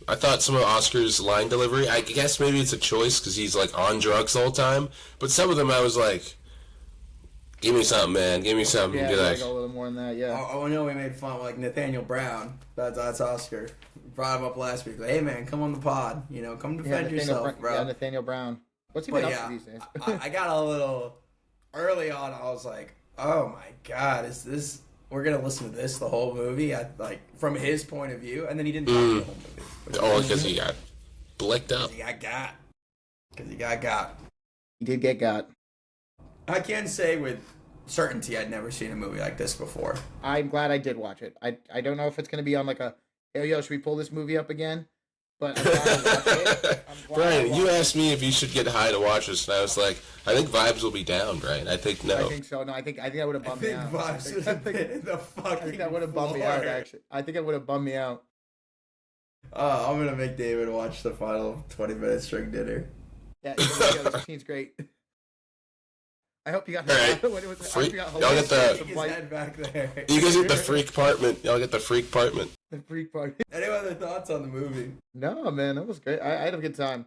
[SPEAKER 8] I thought some of Oscar's line delivery, I guess maybe it's a choice because he's like on drugs the whole time, but some of them I was like, give me something, man, give me something.
[SPEAKER 7] Yeah,
[SPEAKER 8] like,
[SPEAKER 7] a little more than that, yeah.
[SPEAKER 6] I know we made fun of like Nathaniel Brown. That's Oscar. Brought him up last week. Like, hey man, come on the pod. Come defend yourself, bro.
[SPEAKER 7] Yeah, Nathaniel Brown. What's he been up to these days?
[SPEAKER 6] I got a little early on. I was like, oh my god, is this? We're gonna listen to this the whole movie, like from his point of view, and then he didn't talk the whole movie.
[SPEAKER 8] Oh, because he got blicked up.
[SPEAKER 6] Because he got got.
[SPEAKER 7] He did get got.
[SPEAKER 6] I can say with certainty I'd never seen a movie like this before.
[SPEAKER 7] I'm glad I did watch it. I don't know if it's gonna be on like a, hey, yo, should we pull this movie up again? But I'm glad I watched it.
[SPEAKER 8] Brian, you asked me if you should get high to watch this, and I was like, I think vibes will be down, right? I think no.
[SPEAKER 7] I think so. No, I think that would have bummed me out. I think that would have bummed me out, actually. I think it would have bummed me out.
[SPEAKER 6] I'm going to make David watch the final 20 minutes during dinner.
[SPEAKER 7] Yeah, this scene's great. I hope you got
[SPEAKER 8] all right. Y'all get
[SPEAKER 6] head back there.
[SPEAKER 8] You guys get the freak apartment. Y'all get the freak apartment.
[SPEAKER 7] The freak part.
[SPEAKER 6] Any other thoughts on the movie?
[SPEAKER 7] No, man, that was great. I had a good time.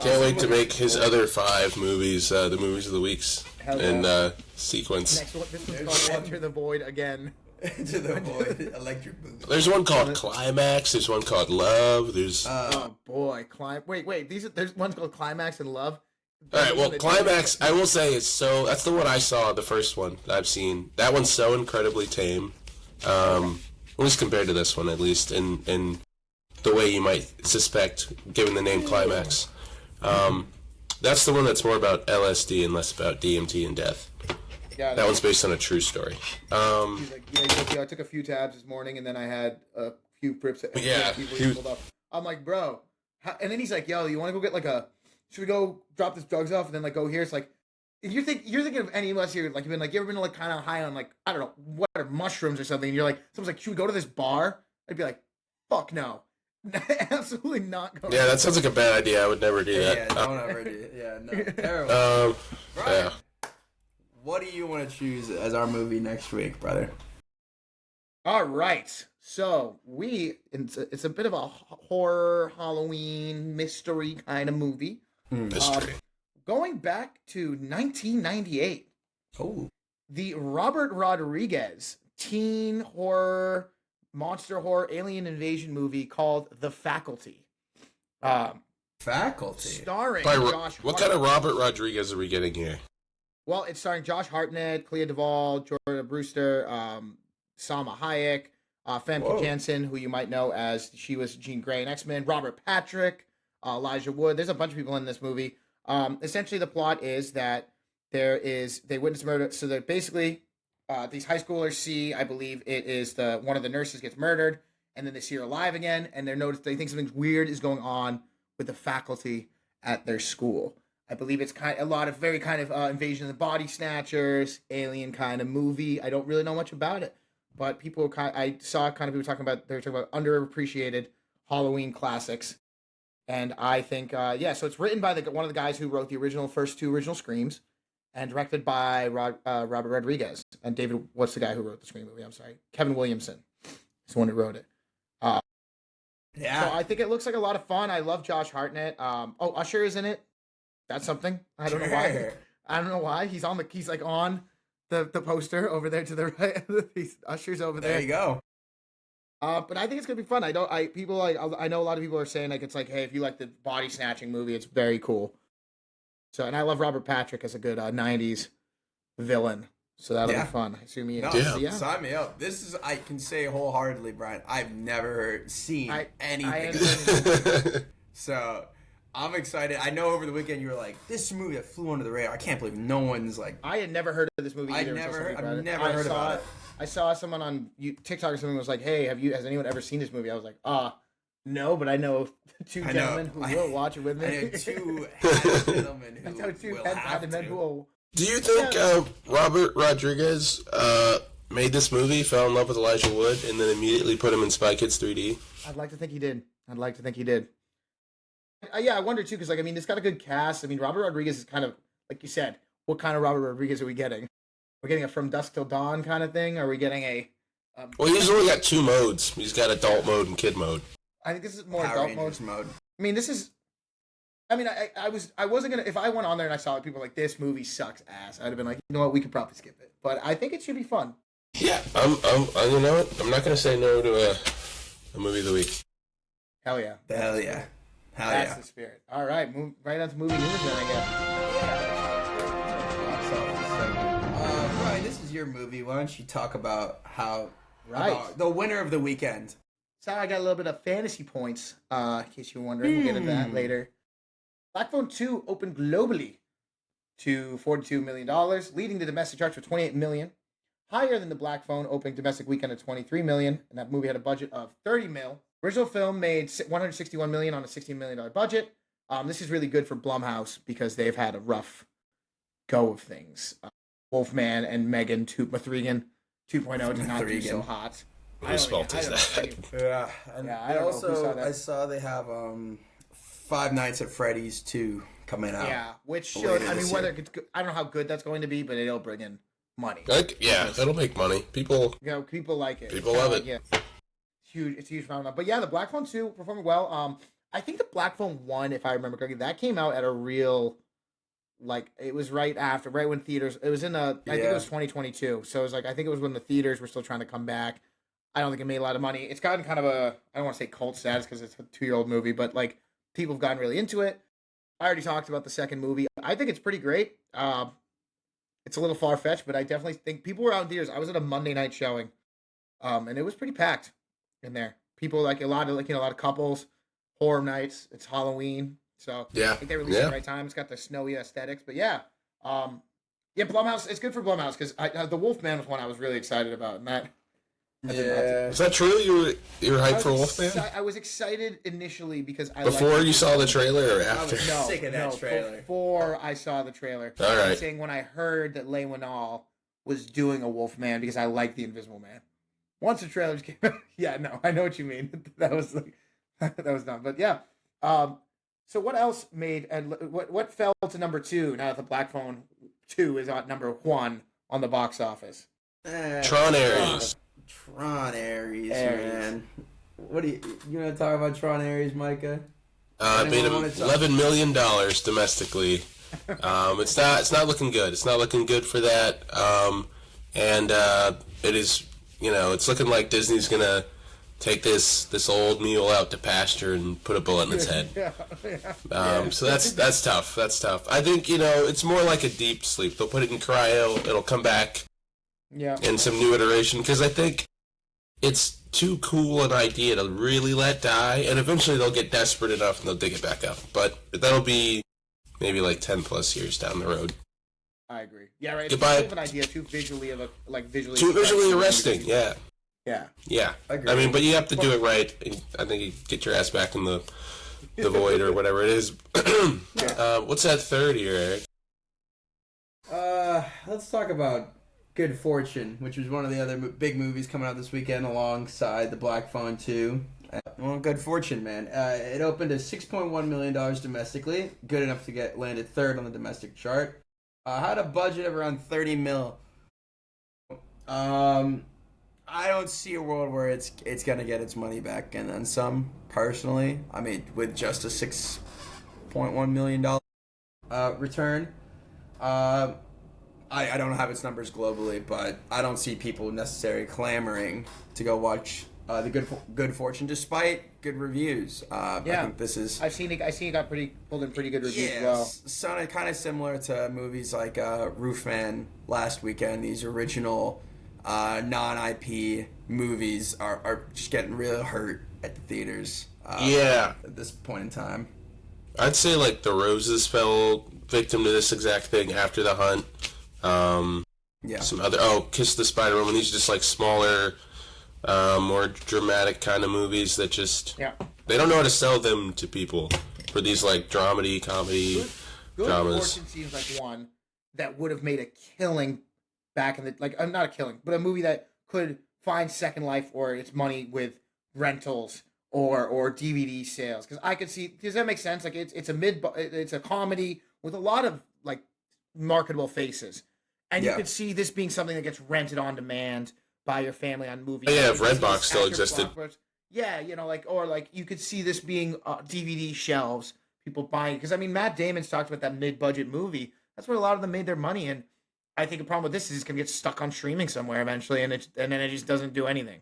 [SPEAKER 8] Can't wait to make his other 5 movies, the movies of the weeks in sequence.
[SPEAKER 7] Next one, this one's called Enter the Void again.
[SPEAKER 6] Enter the Void, Electric Boogaloo.
[SPEAKER 8] There's one called Climax. There's one called Love. There's
[SPEAKER 7] oh boy, Wait, there's one's called Climax and Love.
[SPEAKER 8] All right, well, Climax, I will say, that's the one I saw, the first one that I've seen. That one's so incredibly tame, at least compared to this one, at least, in the way you might suspect, given the name Climax. That's the one that's more about LSD and less about DMT and death. That one's based on a true story.
[SPEAKER 7] He's like, I took a few tabs this morning, and then I had a few prips. I'm like, bro. And then he's like, yo, you want to go get like should we go drop this drugs off and then like go here? It's like, if you're thinking of any of us here, like you've been like, you ever been like kind of high on like, I don't know, what, mushrooms or something, and you're like, someone's like, should we go to this bar? I'd be like, fuck no. Absolutely not going.
[SPEAKER 8] Yeah, that sounds like a bad idea. I would never do that.
[SPEAKER 6] Yeah, don't ever do it. Yeah, no, terrible. Brian,
[SPEAKER 8] yeah.
[SPEAKER 6] What do you want to choose as our movie next week, brother?
[SPEAKER 7] All right. So it's a bit of a horror, Halloween, mystery kind of movie.
[SPEAKER 8] Mystery.
[SPEAKER 7] Going back to 1998.
[SPEAKER 6] Oh.
[SPEAKER 7] The Robert Rodriguez teen horror, monster horror, alien invasion movie called The Faculty.
[SPEAKER 6] Faculty.
[SPEAKER 7] starring
[SPEAKER 8] By
[SPEAKER 7] Josh
[SPEAKER 8] what
[SPEAKER 7] Hartnett.
[SPEAKER 8] kind of Robert Rodriguez are we getting here?
[SPEAKER 7] Well, it's starring Josh Hartnett, Clea Duvall, Jordan Brewster, Salma Hayek, Famke Janssen, who you might know as she was Jean Grey in X-Men, Robert Patrick, Elijah Wood. There's a bunch of people in this movie. Essentially, the plot is that they witness murder. So they're basically these high schoolers see, I believe it is one of the nurses gets murdered, and then they see her alive again, and they think something weird is going on with the faculty at their school. I believe it's a lot of very kind of Invasion of the Body Snatchers, alien kind of movie. I don't really know much about it, but I saw kind of people talking about underappreciated Halloween classics, and I think so it's written by one of the guys who wrote the first two original Screams, and directed by Robert Rodriguez and David. What's the guy who wrote the Scream movie? I'm sorry, Kevin Williamson is the one who wrote it.
[SPEAKER 6] Yeah.
[SPEAKER 7] So I think it looks like a lot of fun. I love Josh Hartnett. Usher is in it. That's something. I don't know why. I don't know why. He's on the poster over there to the right. Usher's over there.
[SPEAKER 6] There you go.
[SPEAKER 7] But I think it's gonna be fun. I know a lot of people are saying like it's like, hey, if you like the body snatching movie, it's very cool. So, and I love Robert Patrick as a good '90s villain. So that'll be fun. I assume you know.
[SPEAKER 6] Sign me up. This is, I can say wholeheartedly, Brian, I've never seen anything. So I'm excited. I know over the weekend you were like, this movie that flew under the radar. I can't believe no one's like.
[SPEAKER 7] I had never heard of this movie either.
[SPEAKER 6] I've never heard about it.
[SPEAKER 7] I saw someone on TikTok or something was like, hey, has anyone ever seen this movie? I was like, no, but I know two gentlemen who will watch it with me.
[SPEAKER 6] I know two handsome gentlemen who will have to.
[SPEAKER 8] Do you think Robert Rodriguez made this movie, fell in love with Elijah Wood, and then immediately put him in Spy Kids 3D?
[SPEAKER 7] I'd like to think he did. I wonder too, because it's got a good cast. Robert Rodriguez is kind of, like you said, what kind of Robert Rodriguez are we getting? We're getting a From Dusk Till Dawn kind of thing? Or are we getting a...
[SPEAKER 8] well, he's only got two modes. He's got adult mode and kid mode.
[SPEAKER 7] I think this is more adult mode. This is... I wasn't gonna, if I went on there and I saw it, people were like, this movie sucks ass, I'd have been like, you know what, we could probably skip it. But I think it should be fun.
[SPEAKER 8] Yeah, you know what? I'm not gonna say no to a movie of the week.
[SPEAKER 7] Hell yeah.
[SPEAKER 6] That's
[SPEAKER 7] the spirit. All right, move right on to movie news then, I guess.
[SPEAKER 6] Brian, this is your movie. Why don't you talk about about the winner of the weekend?
[SPEAKER 7] So I got a little bit of fantasy points, in case you're wondering. We'll get into that later. Black Phone 2 opened globally to $42 million, leading the domestic charts with $28 million, higher than the Black Phone opening domestic weekend of $23 million, and that movie had a budget of $30 million. Original film made $161 million on a $16 million budget. This is really good for Blumhouse because they've had a rough go of things. Wolfman and Megan Mithrigan 2.0 did not do so hot.
[SPEAKER 8] Whose fault is that?
[SPEAKER 6] Yeah, I saw they have Five Nights at Freddy's 2 coming out.
[SPEAKER 7] Yeah, which showed. Whether it's good, I don't know how good that's going to be, but it'll bring in money.
[SPEAKER 8] That'll make money. People
[SPEAKER 7] like it.
[SPEAKER 8] People love it.
[SPEAKER 7] Yeah, it's a huge phenomenon. But yeah, the Black Phone 2 performing well. I think the Black Phone 1, if I remember correctly, that came out at a real, it was right when theaters. It was I think it was 2022. So it was I think it was when the theaters were still trying to come back. I don't think it made a lot of money. It's gotten kind of I don't want to say cult status because it's a 2-year-old movie, but people have gotten really into it. I already talked about the second movie. I think it's pretty great. It's a little far-fetched, but I definitely think people were out in theaters. I was at a Monday night showing, and it was pretty packed in there. People a lot of couples, horror nights. It's Halloween, so I think they released it at the right time. It's got the snowy aesthetics, but Blumhouse. It's good for Blumhouse because the Wolfman was one I was really excited about, and that.
[SPEAKER 8] Is that true? You were hyped for Wolfman?
[SPEAKER 7] I was excited initially because
[SPEAKER 8] before you saw the trailer or after?
[SPEAKER 6] Sick of that trailer.
[SPEAKER 7] Before I saw the trailer.
[SPEAKER 8] All right.
[SPEAKER 7] I was saying when I heard that Leigh Whannell was doing a Wolfman because I like the Invisible Man. Once the trailer came out, I know what you mean. That was that was dumb, but yeah. So what else made and what fell to number 2 now that the Black Phone 2 is at number 1 on the box office?
[SPEAKER 8] Tron Ares.
[SPEAKER 6] Tron Ares, man. What you want to talk about Tron Ares, Micah?
[SPEAKER 8] It made $11 million domestically. It's not looking good. It's not looking good for that. And it is, it's looking like Disney's gonna take this old mule out to pasture and put a bullet in its head. So that's tough. That's tough. I think, it's more like a deep sleep. They'll put it in cryo. It'll come back in some new iteration, because I think it's too cool an idea to really let die, and eventually they'll get desperate enough and they'll dig it back up. But that'll be maybe like 10 plus years down the road.
[SPEAKER 7] I agree. Yeah, right.
[SPEAKER 8] Goodbye.
[SPEAKER 7] It's too of an idea, too visually
[SPEAKER 8] Too visually arresting, yeah.
[SPEAKER 7] Yeah.
[SPEAKER 8] Yeah. I mean, but you have to do it right. I think you get your ass back in the void or whatever it is. What's that third here, Eric?
[SPEAKER 6] Let's talk about Good Fortune, which was one of the other big movies coming out this weekend alongside The Black Phone 2. Well, Good Fortune, man. It opened at $6.1 million domestically, good enough to landed third on the domestic chart. Had a budget of around $30 million. I don't see a world where it's gonna get its money back and then some. Personally, I mean, with just a $6.1 million return. I don't have its numbers globally, but I don't see people necessarily clamoring to go watch the Good Fortune, despite good reviews. I think this is.
[SPEAKER 7] I've seen it got pulled in pretty good reviews as well.
[SPEAKER 6] Sounded kind of similar to movies like Roofman last weekend. These original non-IP movies are just getting real hurt at the theaters. At this point in time,
[SPEAKER 8] I'd say like The Roses fell victim to this exact thing after The Hunt. Some other Kiss the Spider Woman. These are just like smaller, more dramatic kind of movies that just they don't know how to sell them to people for these like dramedy comedy
[SPEAKER 7] Good
[SPEAKER 8] dramas.
[SPEAKER 7] Fortune seems like one that would have made a killing back in the not a killing, but a movie that could find second life or its money with rentals or DVD sales. Because I could see, does that make sense? Like it's a comedy with a lot of like marketable faces. And you could see this being something that gets rented on demand by your family on movies.
[SPEAKER 8] Yeah, if Redbox still existed.
[SPEAKER 7] Yeah, you could see this being DVD shelves, people buying. Because, I mean, Matt Damon's talked about that mid-budget movie. That's where a lot of them made their money. And I think the problem with this is it's going to get stuck on streaming somewhere eventually, and then it just doesn't do anything.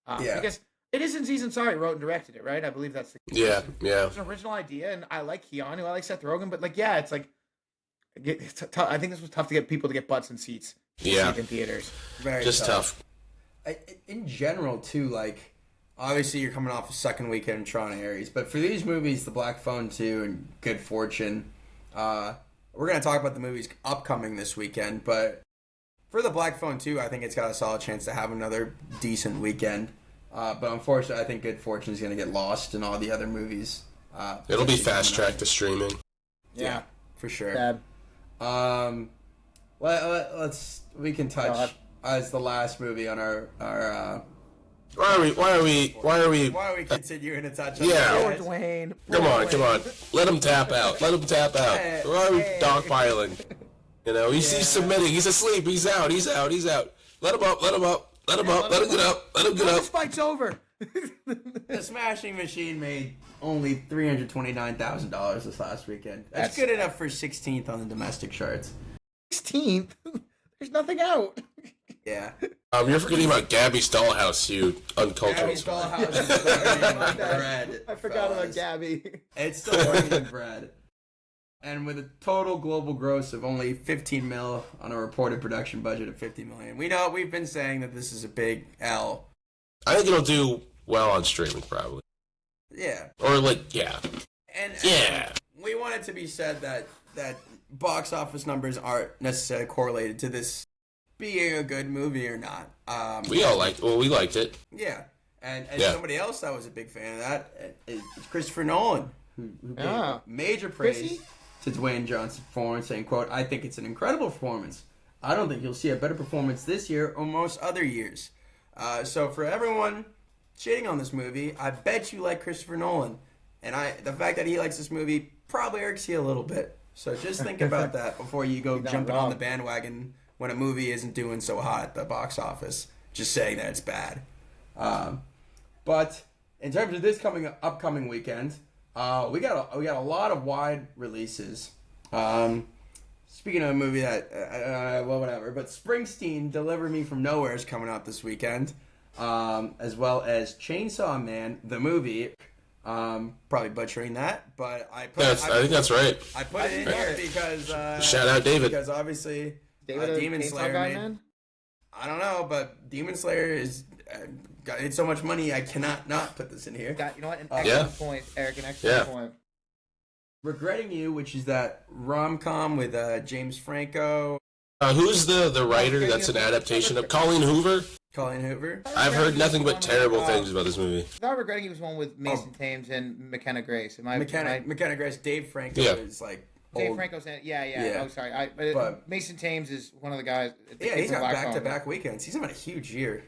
[SPEAKER 7] Because it is Aziz Ansari wrote and directed it, right? I believe that's the case.
[SPEAKER 8] Yeah.
[SPEAKER 7] It's an original idea, and I like Keanu, I like Seth Rogen, but, it's like, I think this was tough to get people to get butts in seats.
[SPEAKER 8] Yeah.
[SPEAKER 7] In theaters.
[SPEAKER 6] Very
[SPEAKER 8] just tough.
[SPEAKER 6] In general, too, like, obviously you're coming off a second weekend in Toronto Aries, but for these movies, The Black Phone 2 and Good Fortune, we're going to talk about the movies upcoming this weekend, but for The Black Phone 2, I think it's got a solid chance to have another decent weekend. But unfortunately, I think Good Fortune is going to get lost in all the other movies.
[SPEAKER 8] It'll be fast-tracked to streaming.
[SPEAKER 6] Yeah, for sure.
[SPEAKER 7] Bad.
[SPEAKER 6] We can touch as the last movie on our
[SPEAKER 8] Why are we
[SPEAKER 6] continuing to touch on
[SPEAKER 8] Yeah.
[SPEAKER 7] Dwayne.
[SPEAKER 8] Come on. Let him tap out. Why are we dogpiling? He's submitting. He's asleep. He's out. Let him up. Let him get up.
[SPEAKER 7] This fight's over.
[SPEAKER 6] The Smashing Machine made only $329,000 this last weekend. That's good enough for 16th on the domestic charts.
[SPEAKER 7] 16th? There's nothing out.
[SPEAKER 6] Yeah.
[SPEAKER 8] You're forgetting about Gabby's Dollhouse, you uncultured.
[SPEAKER 6] Gabby's Dollhouse is burning bread.
[SPEAKER 7] I forgot about
[SPEAKER 6] fellas.
[SPEAKER 7] Gabby.
[SPEAKER 6] It's still burning bread. And with a total global gross of only $15 million on a reported production budget of $50 million. We've been saying that this is a big L.
[SPEAKER 8] I think it'll do well on streaming, probably.
[SPEAKER 6] Yeah.
[SPEAKER 8] Or,
[SPEAKER 6] And
[SPEAKER 8] yeah.
[SPEAKER 6] We want it to be said that box office numbers aren't necessarily correlated to this being a good movie or not.
[SPEAKER 8] We liked it.
[SPEAKER 6] Yeah. And somebody else that was a big fan of that is Christopher Nolan, who gave major praise to Dwayne Johnson's performance, saying, quote, "I think it's an incredible performance. I don't think you'll see a better performance this year or most other years." So for everyone shitting on this movie, I bet you like Christopher Nolan. And the fact that he likes this movie probably irks you a little bit. So just think about that before you go jumping on the bandwagon when a movie isn't doing so hot at the box office. Just saying that it's bad. But in terms of this upcoming weekend, we got a lot of wide releases. Speaking of a movie that whatever, but Springsteen, "Deliver Me from Nowhere" is coming out this weekend. as well as Chainsaw Man, the movie. Probably butchering that, but I
[SPEAKER 8] think that's right.
[SPEAKER 6] I put it in here because
[SPEAKER 8] shout out David.
[SPEAKER 6] Because obviously
[SPEAKER 7] David,
[SPEAKER 6] Demon Slayer
[SPEAKER 7] guy,
[SPEAKER 6] made,
[SPEAKER 7] man?
[SPEAKER 6] I don't know, but Demon Slayer is got so much money. I cannot not put this in here.
[SPEAKER 7] You know what? An excellent point, Eric. An excellent point.
[SPEAKER 6] Regretting You, which is that rom-com with James Franco.
[SPEAKER 8] Who's the writer that's an adaptation of Colleen Hoover?
[SPEAKER 6] Colleen Hoover.
[SPEAKER 8] I've heard nothing but terrible things about this movie.
[SPEAKER 7] Without Regretting You was one with Mason Thames and McKenna Grace.
[SPEAKER 6] McKenna Grace. Dave Franco is like old.
[SPEAKER 7] Dave Franco's in it. Yeah. Oh, sorry. But Mason Thames is one of the guys.
[SPEAKER 6] Yeah, he's got back-to-back weekends. He's having a huge year.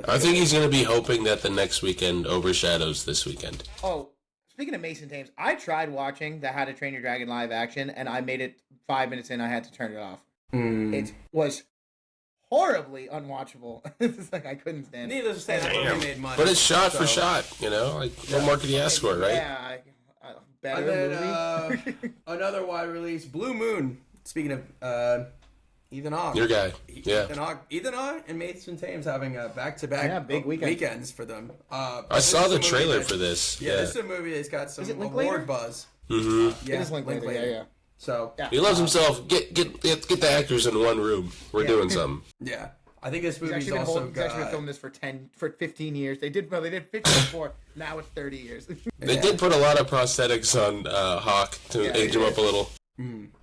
[SPEAKER 8] I think he's going to be hoping that the next weekend overshadows this weekend.
[SPEAKER 7] Oh, speaking of Mason Thames, I tried watching the How to Train Your Dragon live action, and I made it 5 minutes in. I had to turn it off. It was horribly unwatchable. It's like I couldn't stand it.
[SPEAKER 6] Needless to say, that movie made money.
[SPEAKER 8] But it's shot for shot, you know? Like, what more could you ask for, right?
[SPEAKER 7] Yeah. Better
[SPEAKER 6] and then,
[SPEAKER 7] movie.
[SPEAKER 6] Another wide release, Blue Moon. Speaking of Ethan Hawke.
[SPEAKER 8] Your guy. Yeah.
[SPEAKER 6] Ethan Hawke and Mason Thames having back-to-back
[SPEAKER 7] big weekends
[SPEAKER 6] for them.
[SPEAKER 8] I saw the trailer for this.
[SPEAKER 6] Yeah, this is a movie that's got some award buzz.
[SPEAKER 8] Mm-hmm.
[SPEAKER 6] Yeah,
[SPEAKER 7] it is Linklater. Yeah.
[SPEAKER 6] So
[SPEAKER 8] he loves himself. Get the actors in one room. We're doing something.
[SPEAKER 6] Yeah, I think this movie's
[SPEAKER 7] He's actually been filming this for 15 years. They did 15 before. Now it's 30 years.
[SPEAKER 8] They did put a lot of prosthetics on Hawk to age him up a little.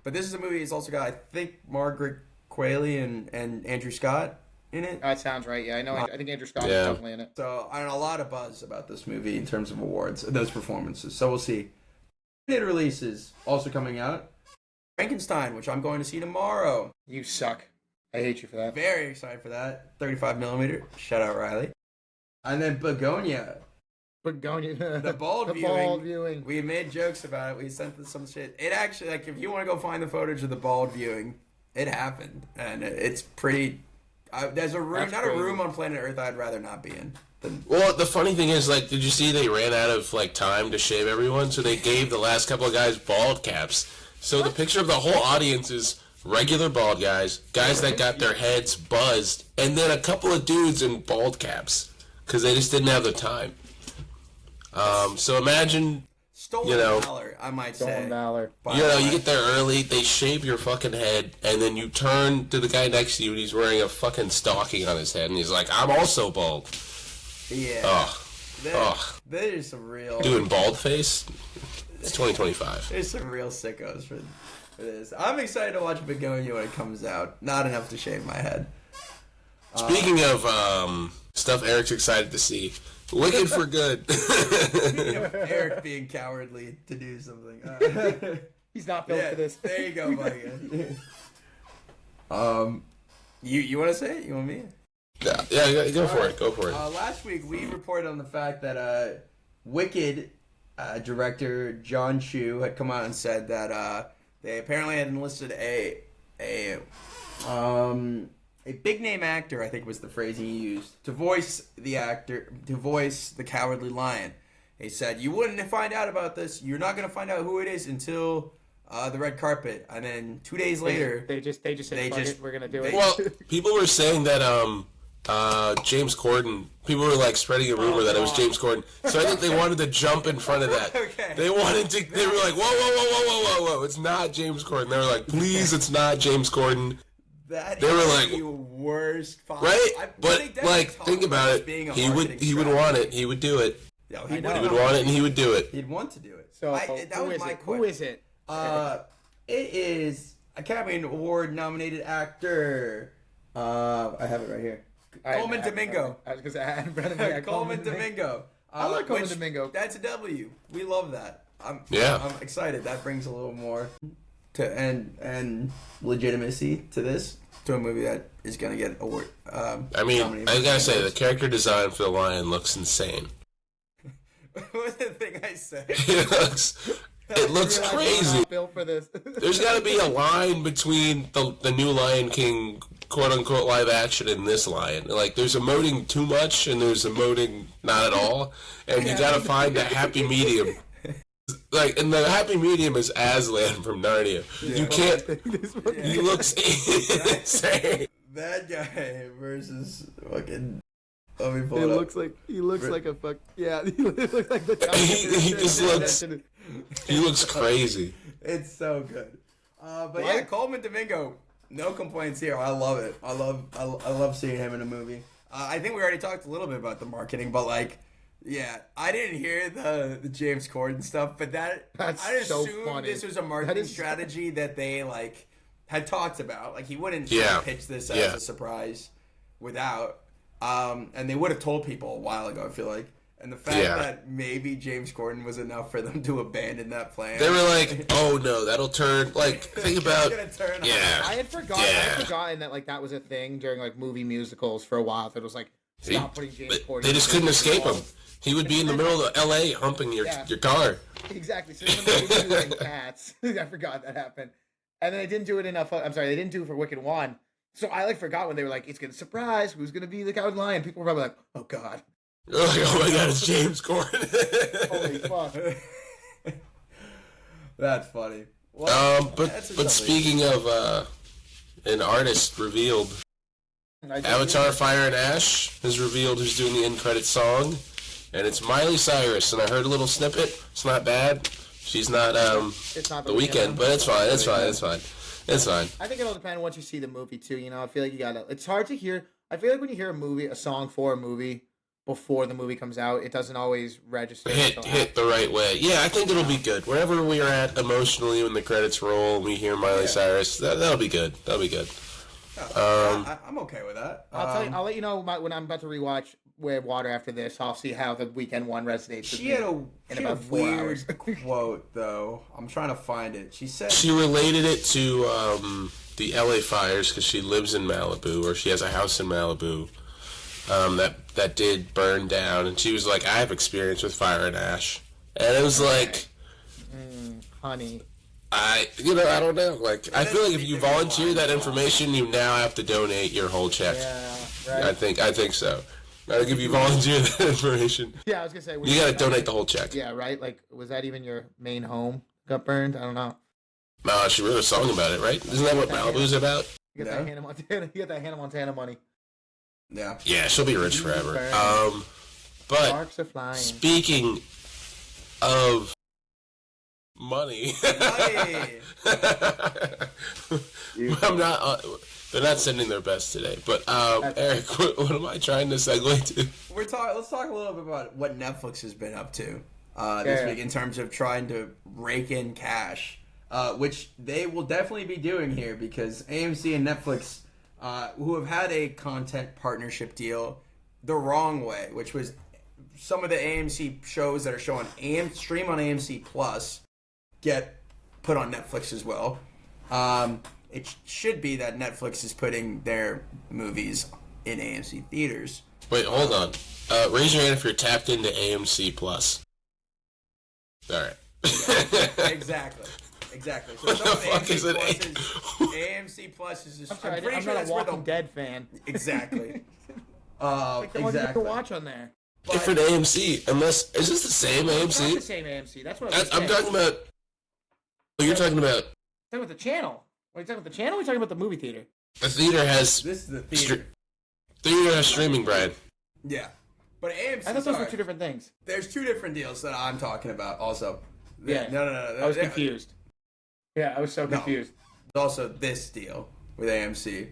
[SPEAKER 6] But this is a movie. It's also got, I think, Margaret Qualley and Andrew Scott in it.
[SPEAKER 7] That sounds right. Yeah, I know. I think Andrew Scott is definitely in it.
[SPEAKER 6] So I don't know, a lot of buzz about this movie in terms of awards, those performances. So we'll see. It releases also coming out. Frankenstein, which I'm going to see tomorrow.
[SPEAKER 7] You suck. I hate you for that.
[SPEAKER 6] Very excited for that. 35 millimeter. Shout out Riley. And then Begonia. The bald viewing. We made jokes about it. We sent some shit. It actually, like, if you want to go find the footage of the bald viewing, it happened, and it's pretty. There's a room, a room on planet Earth I'd rather not be in.
[SPEAKER 8] Well, the funny thing is, like, did you see they ran out of time to shave everyone? So they gave the last couple of guys bald caps. So the picture of the whole audience is regular bald guys that got their heads buzzed, and then a couple of dudes in bald caps because they just didn't have the time. So imagine,
[SPEAKER 6] stolen valor, I might say.
[SPEAKER 7] Stolen valor.
[SPEAKER 8] You get there early, they shave your fucking head, and then you turn to the guy next to you, and he's wearing a fucking stocking on his head, and he's like, "I'm also bald."
[SPEAKER 6] Yeah. There's some real
[SPEAKER 8] doing bald face. It's 2025.
[SPEAKER 6] There's some real sickos for this. I'm excited to watch Begonia when it comes out. Not enough to shave my head.
[SPEAKER 8] Speaking of stuff Eric's excited to see, Wicked for Good.
[SPEAKER 6] Eric being cowardly to do something.
[SPEAKER 7] He's not built for this.
[SPEAKER 6] There you go, Mike. You want to say it? You want me?
[SPEAKER 8] Yeah, go for it. Go for it.
[SPEAKER 6] Last week we reported on the fact that Wicked director John Chu had come out and said that they apparently had enlisted a big name actor, I think was the phrase he used, to voice the Cowardly Lion. He said, "You wouldn't find out about this. You're not going to find out who it is until the red carpet." And then 2 days later,
[SPEAKER 7] they just said, "We're going to do it."
[SPEAKER 8] Well, people were saying that James Corden. People were like spreading a rumor that it was James Corden. So I think they wanted to jump in front of that.
[SPEAKER 6] Okay.
[SPEAKER 8] They wanted to. They were like, whoa! It's not James Corden. They were like, please, it's not James Corden.
[SPEAKER 6] They were like the worst.
[SPEAKER 8] Right, but like, think about it. He would want it. He would do it.
[SPEAKER 6] He
[SPEAKER 8] would want it, and he would do it.
[SPEAKER 6] He'd want to do it.
[SPEAKER 7] So
[SPEAKER 6] that was my question.
[SPEAKER 7] Who is it?
[SPEAKER 6] It is Academy Award nominated actor. I have it right here. Coleman Domingo.
[SPEAKER 7] I was going to say
[SPEAKER 6] Coleman Domingo.
[SPEAKER 7] I like Coleman Domingo.
[SPEAKER 6] That's a W. We love that. I'm excited. That brings a little more to and legitimacy to this, to a movie that is going to get award.
[SPEAKER 8] I mean, I gotta say, the character design for the lion looks insane.
[SPEAKER 6] What's the thing I said?
[SPEAKER 8] It looks crazy.
[SPEAKER 7] Built for this.
[SPEAKER 8] There's got to be a line between the new Lion King, quote unquote, live action and this lion. Like, there's emoting too much and there's emoting not at all, and you got to find a happy medium. Like, and the happy medium is Aslan from Narnia. Yeah. You can't. He looks insane.
[SPEAKER 6] That guy versus fucking Let me pull
[SPEAKER 7] He
[SPEAKER 6] it up.
[SPEAKER 7] looks like a fuck. Yeah, he looks like the.
[SPEAKER 8] He just looks. He looks crazy.
[SPEAKER 6] It's so good. But yeah, Coleman Domingo, no complaints here. I love it. I love seeing him in a movie. I think we already talked a little bit about the marketing, but like, yeah, I didn't hear the James Corden stuff, but
[SPEAKER 7] That's
[SPEAKER 6] I
[SPEAKER 7] so
[SPEAKER 6] assumed
[SPEAKER 7] funny.
[SPEAKER 6] this was a marketing strategy that they like had talked about. Like he wouldn't pitch this as a surprise without, and they would have told people a while ago. I feel like. And the fact that maybe James Corden was enough for them to abandon that plan.
[SPEAKER 8] They were like, "Oh no, that'll turn." Like, think about.
[SPEAKER 7] I had forgotten that like that was a thing during like movie musicals for a while. That it was like stop putting James Corden.
[SPEAKER 8] They just couldn't escape him. He would be in the middle of L.A. humping your car.
[SPEAKER 7] Exactly. So they didn't do that in Cats. I forgot that happened. And then they didn't do it enough. I'm sorry, they didn't do it for Wicked 1. So I like forgot when they were like, "It's gonna surprise who's gonna be the cowardly lion." People were probably like, "Oh God."
[SPEAKER 8] You're like, "Oh my God, it's James Corden."
[SPEAKER 7] Holy fuck.
[SPEAKER 6] That's funny. Well,
[SPEAKER 8] but speaking of an artist revealed, Avatar: Fire and Ash has revealed who's doing the end credit song, and it's Miley Cyrus. And I heard a little snippet. It's not bad. She's not
[SPEAKER 7] it's not
[SPEAKER 8] the Weeknd, but it's fine. It's fine. It's fine. It's fine.
[SPEAKER 7] I think it'll depend once you see the movie too. You know, I feel like you gotta. It's hard to hear. I feel like when you hear a song for a movie before the movie comes out, it doesn't always register.
[SPEAKER 8] Hit the right way. Yeah, I think it'll be good. Wherever we are at emotionally when the credits roll and we hear Miley Cyrus, that'll be good. That'll be good.
[SPEAKER 6] I'm okay with that.
[SPEAKER 7] I'll let you know when I'm about to rewatch Way of Water after this. I'll see how the Weekend one resonates.
[SPEAKER 6] She had a weird quote though. I'm trying to find it. She said
[SPEAKER 8] she related it to the LA fires because she lives in Malibu, or she has a house in Malibu. That did burn down, and she was like, "I have experience with fire and ash," and it was like,
[SPEAKER 7] honey,
[SPEAKER 8] I don't know. Like, I feel like if you volunteer that information, you now have to donate your whole check.
[SPEAKER 7] Yeah, right.
[SPEAKER 8] I think so. I think if you volunteer that information,
[SPEAKER 7] yeah, I was gonna say
[SPEAKER 8] you gotta donate the whole check.
[SPEAKER 7] Yeah, right. Like, was that even your main home got burned? I don't know.
[SPEAKER 8] No, she wrote a song about it, right? Isn't that what Malibu's about?
[SPEAKER 7] You get that Hannah Montana. You get that Hannah Montana money.
[SPEAKER 6] Yeah.
[SPEAKER 8] Yeah, she'll be rich forever. But
[SPEAKER 7] sparks are flying.
[SPEAKER 8] Speaking of money, I'm not. They're not sending their best today. But Eric, what am I trying to segue to?
[SPEAKER 6] Let's talk a little bit about what Netflix has been up to this week in terms of trying to rake in cash, which they will definitely be doing here because AMC and Netflix. Who have had a content partnership deal the wrong way, which was some of the AMC shows that are shown stream on AMC Plus get put on Netflix as well. It should be that Netflix is putting their movies in AMC theaters.
[SPEAKER 8] Wait, hold on. Raise your hand if you're tapped into AMC Plus. All right.
[SPEAKER 6] Yeah, exactly. So some of AMC Plus is just.
[SPEAKER 7] I'm not a Walking Dead fan.
[SPEAKER 6] Exactly.
[SPEAKER 7] Like the one you can watch on there.
[SPEAKER 8] Different AMC, unless is this the same AMC?
[SPEAKER 7] It's not the same AMC. That's what
[SPEAKER 8] I'm talking about. Oh, you're talking about.
[SPEAKER 7] Talking about the channel. Are you talking about the channel? Or are you talking about the movie theater?
[SPEAKER 8] The theater has.
[SPEAKER 6] This is the theater.
[SPEAKER 8] Theater has streaming, Brian.
[SPEAKER 6] Yeah, but AMC.
[SPEAKER 7] I thought those were two different things.
[SPEAKER 6] There's two different deals that I'm talking about. Also.
[SPEAKER 7] Yeah.
[SPEAKER 6] No.
[SPEAKER 7] I was confused. Yeah, I was so confused.
[SPEAKER 6] There's also this deal with AMC.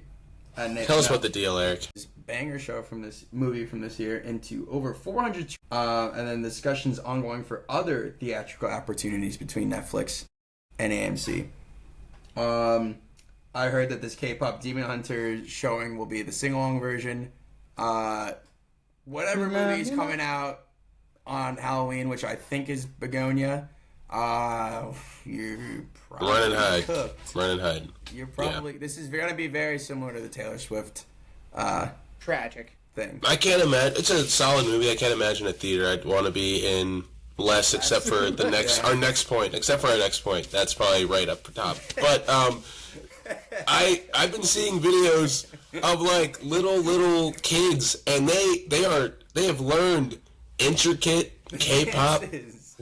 [SPEAKER 8] Tell us about the deal, Eric.
[SPEAKER 6] This banger show from this movie from this year into over 400. And then discussions ongoing for other theatrical opportunities between Netflix and AMC. I heard that this K-pop Demon Hunter showing will be the sing-along version. Whatever movie's coming out on Halloween, which I think is Begonia. You're probably
[SPEAKER 8] Run and hide.
[SPEAKER 6] cooked.
[SPEAKER 8] Run and hide.
[SPEAKER 6] You're probably This is going to be very similar to the Taylor Swift
[SPEAKER 7] Tragic
[SPEAKER 6] thing.
[SPEAKER 8] I can't imagine. It's a solid movie. I can't imagine a theater I'd want to be in less, except for the next our next point. Except for our next point. That's probably right up top. But I've been seeing videos of like little kids, and they have learned intricate K-pop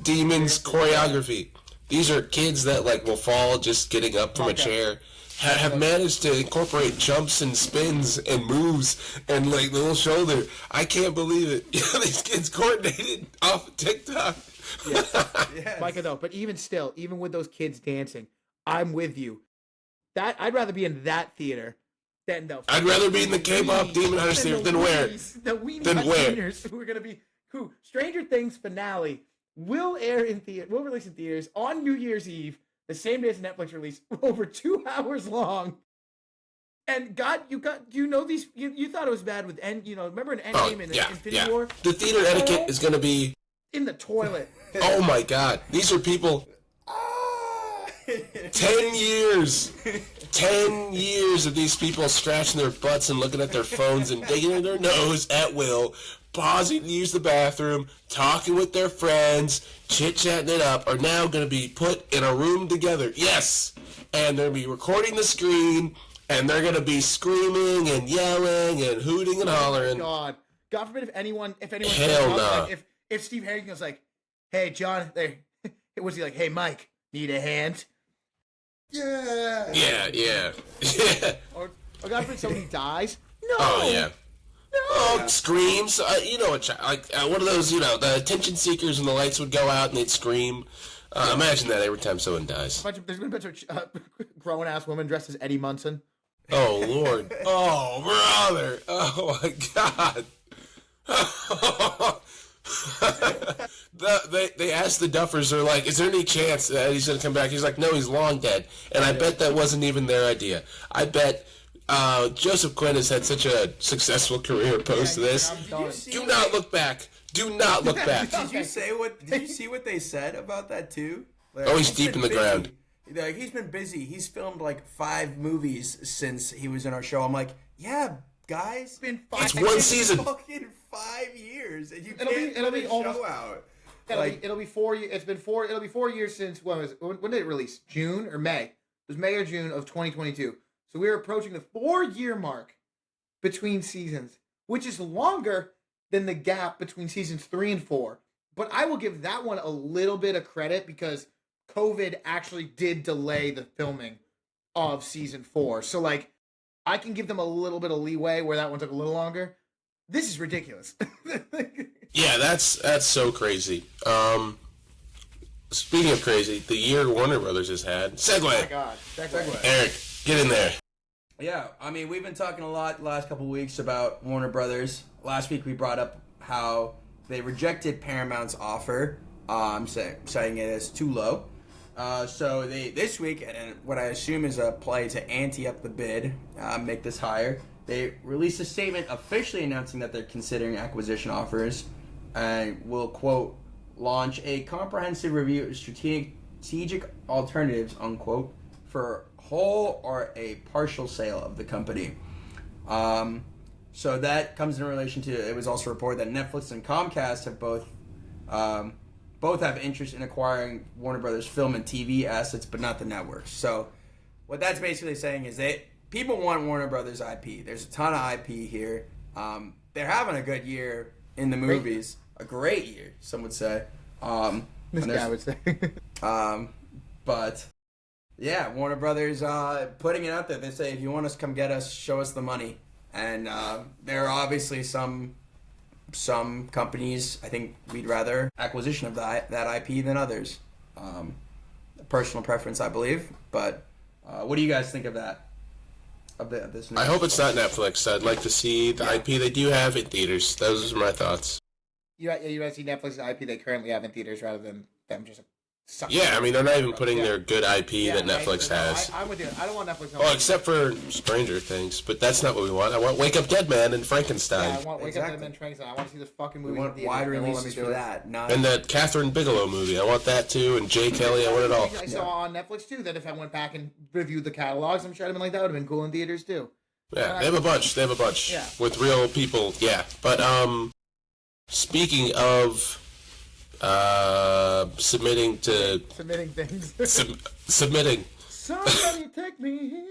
[SPEAKER 8] demons choreography. These are kids that like will fall just getting up from a chair. have managed to incorporate jumps and spins and moves and like the little shoulder. I can't believe it. These kids coordinated off of TikTok.
[SPEAKER 6] Yes.
[SPEAKER 7] Micah, though, but even still, even with those kids dancing, I'm with you. That I'd rather be in that theater than the.
[SPEAKER 8] I'd rather be in the K-pop Demon Hunter theater than where?
[SPEAKER 7] The weenie
[SPEAKER 8] Than where?
[SPEAKER 7] Seniors who are gonna be Stranger Things finale will release in theaters on New Year's Eve, the same day as Netflix release, over 2 hours long. And you know these, you thought it was bad with remember in Endgame and Infinity War?
[SPEAKER 8] The theater etiquette is gonna be
[SPEAKER 7] in the toilet.
[SPEAKER 8] Oh my God, these are people. 10 years. 10 years of these people scratching their butts and looking at their phones and digging in their nose at will, pausing to use the bathroom, talking with their friends, chit-chatting it up, are now going to be put in a room together. Yes! And they're going to be recording the screen, and they're going to be screaming and yelling and hooting and hollering.
[SPEAKER 7] God forbid if anyone
[SPEAKER 8] Hell no.
[SPEAKER 7] like, if Steve Harrington was like, hey, John, was he like, hey, Mike, need a hand?
[SPEAKER 8] Yeah.
[SPEAKER 7] Or God forbid somebody dies? No!
[SPEAKER 8] Oh, yeah.
[SPEAKER 7] No!
[SPEAKER 8] Oh, screams. One of those, the attention seekers, and the lights would go out and they'd scream. Imagine that every time someone dies.
[SPEAKER 7] There's been a bunch of grown-ass women dressed as Eddie Munson.
[SPEAKER 8] Oh, Lord. Oh, brother. Oh, my God. They asked the Duffers, they're like, is there any chance that he's going to come back? He's like, no, he's long dead. And I bet that wasn't even their idea. I bet Joseph Quinn has had such a successful career post this. Do not look back. Do not look back.
[SPEAKER 6] Did you see what they said about that too? Like,
[SPEAKER 8] he's deep in the ground.
[SPEAKER 6] Like, he's been busy. He's filmed like 5 movies since he was in our show. I'm like, yeah, guys.
[SPEAKER 8] It's one season.
[SPEAKER 6] Fucking 5 years, and you
[SPEAKER 7] It'll
[SPEAKER 6] can't
[SPEAKER 7] be
[SPEAKER 6] put a
[SPEAKER 7] almost-
[SPEAKER 6] show out.
[SPEAKER 7] It'll be 4 years. It'll be 4 years since when did it release? June or May? It was May or June of 2022. So we're approaching the 4-year mark between seasons, which is longer than the gap between seasons 3 and 4. But I will give that one a little bit of credit because COVID actually did delay the filming of season 4. So like, I can give them a little bit of leeway where that one took a little longer. This is ridiculous.
[SPEAKER 8] Yeah, that's so crazy. Speaking of crazy, the year Warner Brothers has had. Segue.
[SPEAKER 7] Oh my God. Segue.
[SPEAKER 8] Eric, get in there.
[SPEAKER 6] Yeah, I mean, we've been talking a lot the last couple of weeks about Warner Brothers. Last week we brought up how they rejected Paramount's offer, citing it as too low. So this week, and what I assume is a play to ante up the bid, make this higher, they released a statement officially announcing that they're considering acquisition offers and will, quote, launch a comprehensive review of strategic alternatives, unquote, for whole or a partial sale of the company. So that comes in relation to, it was also reported that Netflix and Comcast have both have interest in acquiring Warner Brothers film and TV assets, but not the networks. So what that's basically saying is that people want Warner Brothers IP. There's a ton of IP here. They're having a good year in the movies. A great year, some would say.
[SPEAKER 7] This guy would say.
[SPEAKER 6] But yeah, Warner Brothers putting it out there. They say, if you want us, come get us, show us the money. And there are obviously some companies, I think we'd rather acquisition of that IP than others. Personal preference, I believe. But what do you guys think of that? Of this?
[SPEAKER 8] I hope it's not Netflix. I'd like to see the IP they do have in theaters. Those are my thoughts.
[SPEAKER 7] You want to see Netflix's IP they currently have in theaters rather than them just sucking.
[SPEAKER 8] Yeah, I mean, they're not even putting their good IP that Netflix has.
[SPEAKER 7] I'm with you. I don't want Netflix.
[SPEAKER 8] Well, except for Stranger Things, but that's not what we want. I want Wake Up Dead Man and Frankenstein.
[SPEAKER 7] Yeah, I want Wake Up Dead Man and Frankenstein. I want to see this fucking movie.
[SPEAKER 6] We want wide releases for that.
[SPEAKER 8] And that Catherine Bigelow movie. I want that too, and Jay Kelly. I want it all.
[SPEAKER 7] I saw on Netflix too that if I went back and reviewed the catalogs, I'm sure I'd have been like, that would have been cool in theaters too.
[SPEAKER 8] Yeah, they have a bunch.
[SPEAKER 7] Yeah.
[SPEAKER 8] With real people. Yeah, but speaking of submitting
[SPEAKER 7] things.
[SPEAKER 8] Submitting.
[SPEAKER 7] Somebody take me.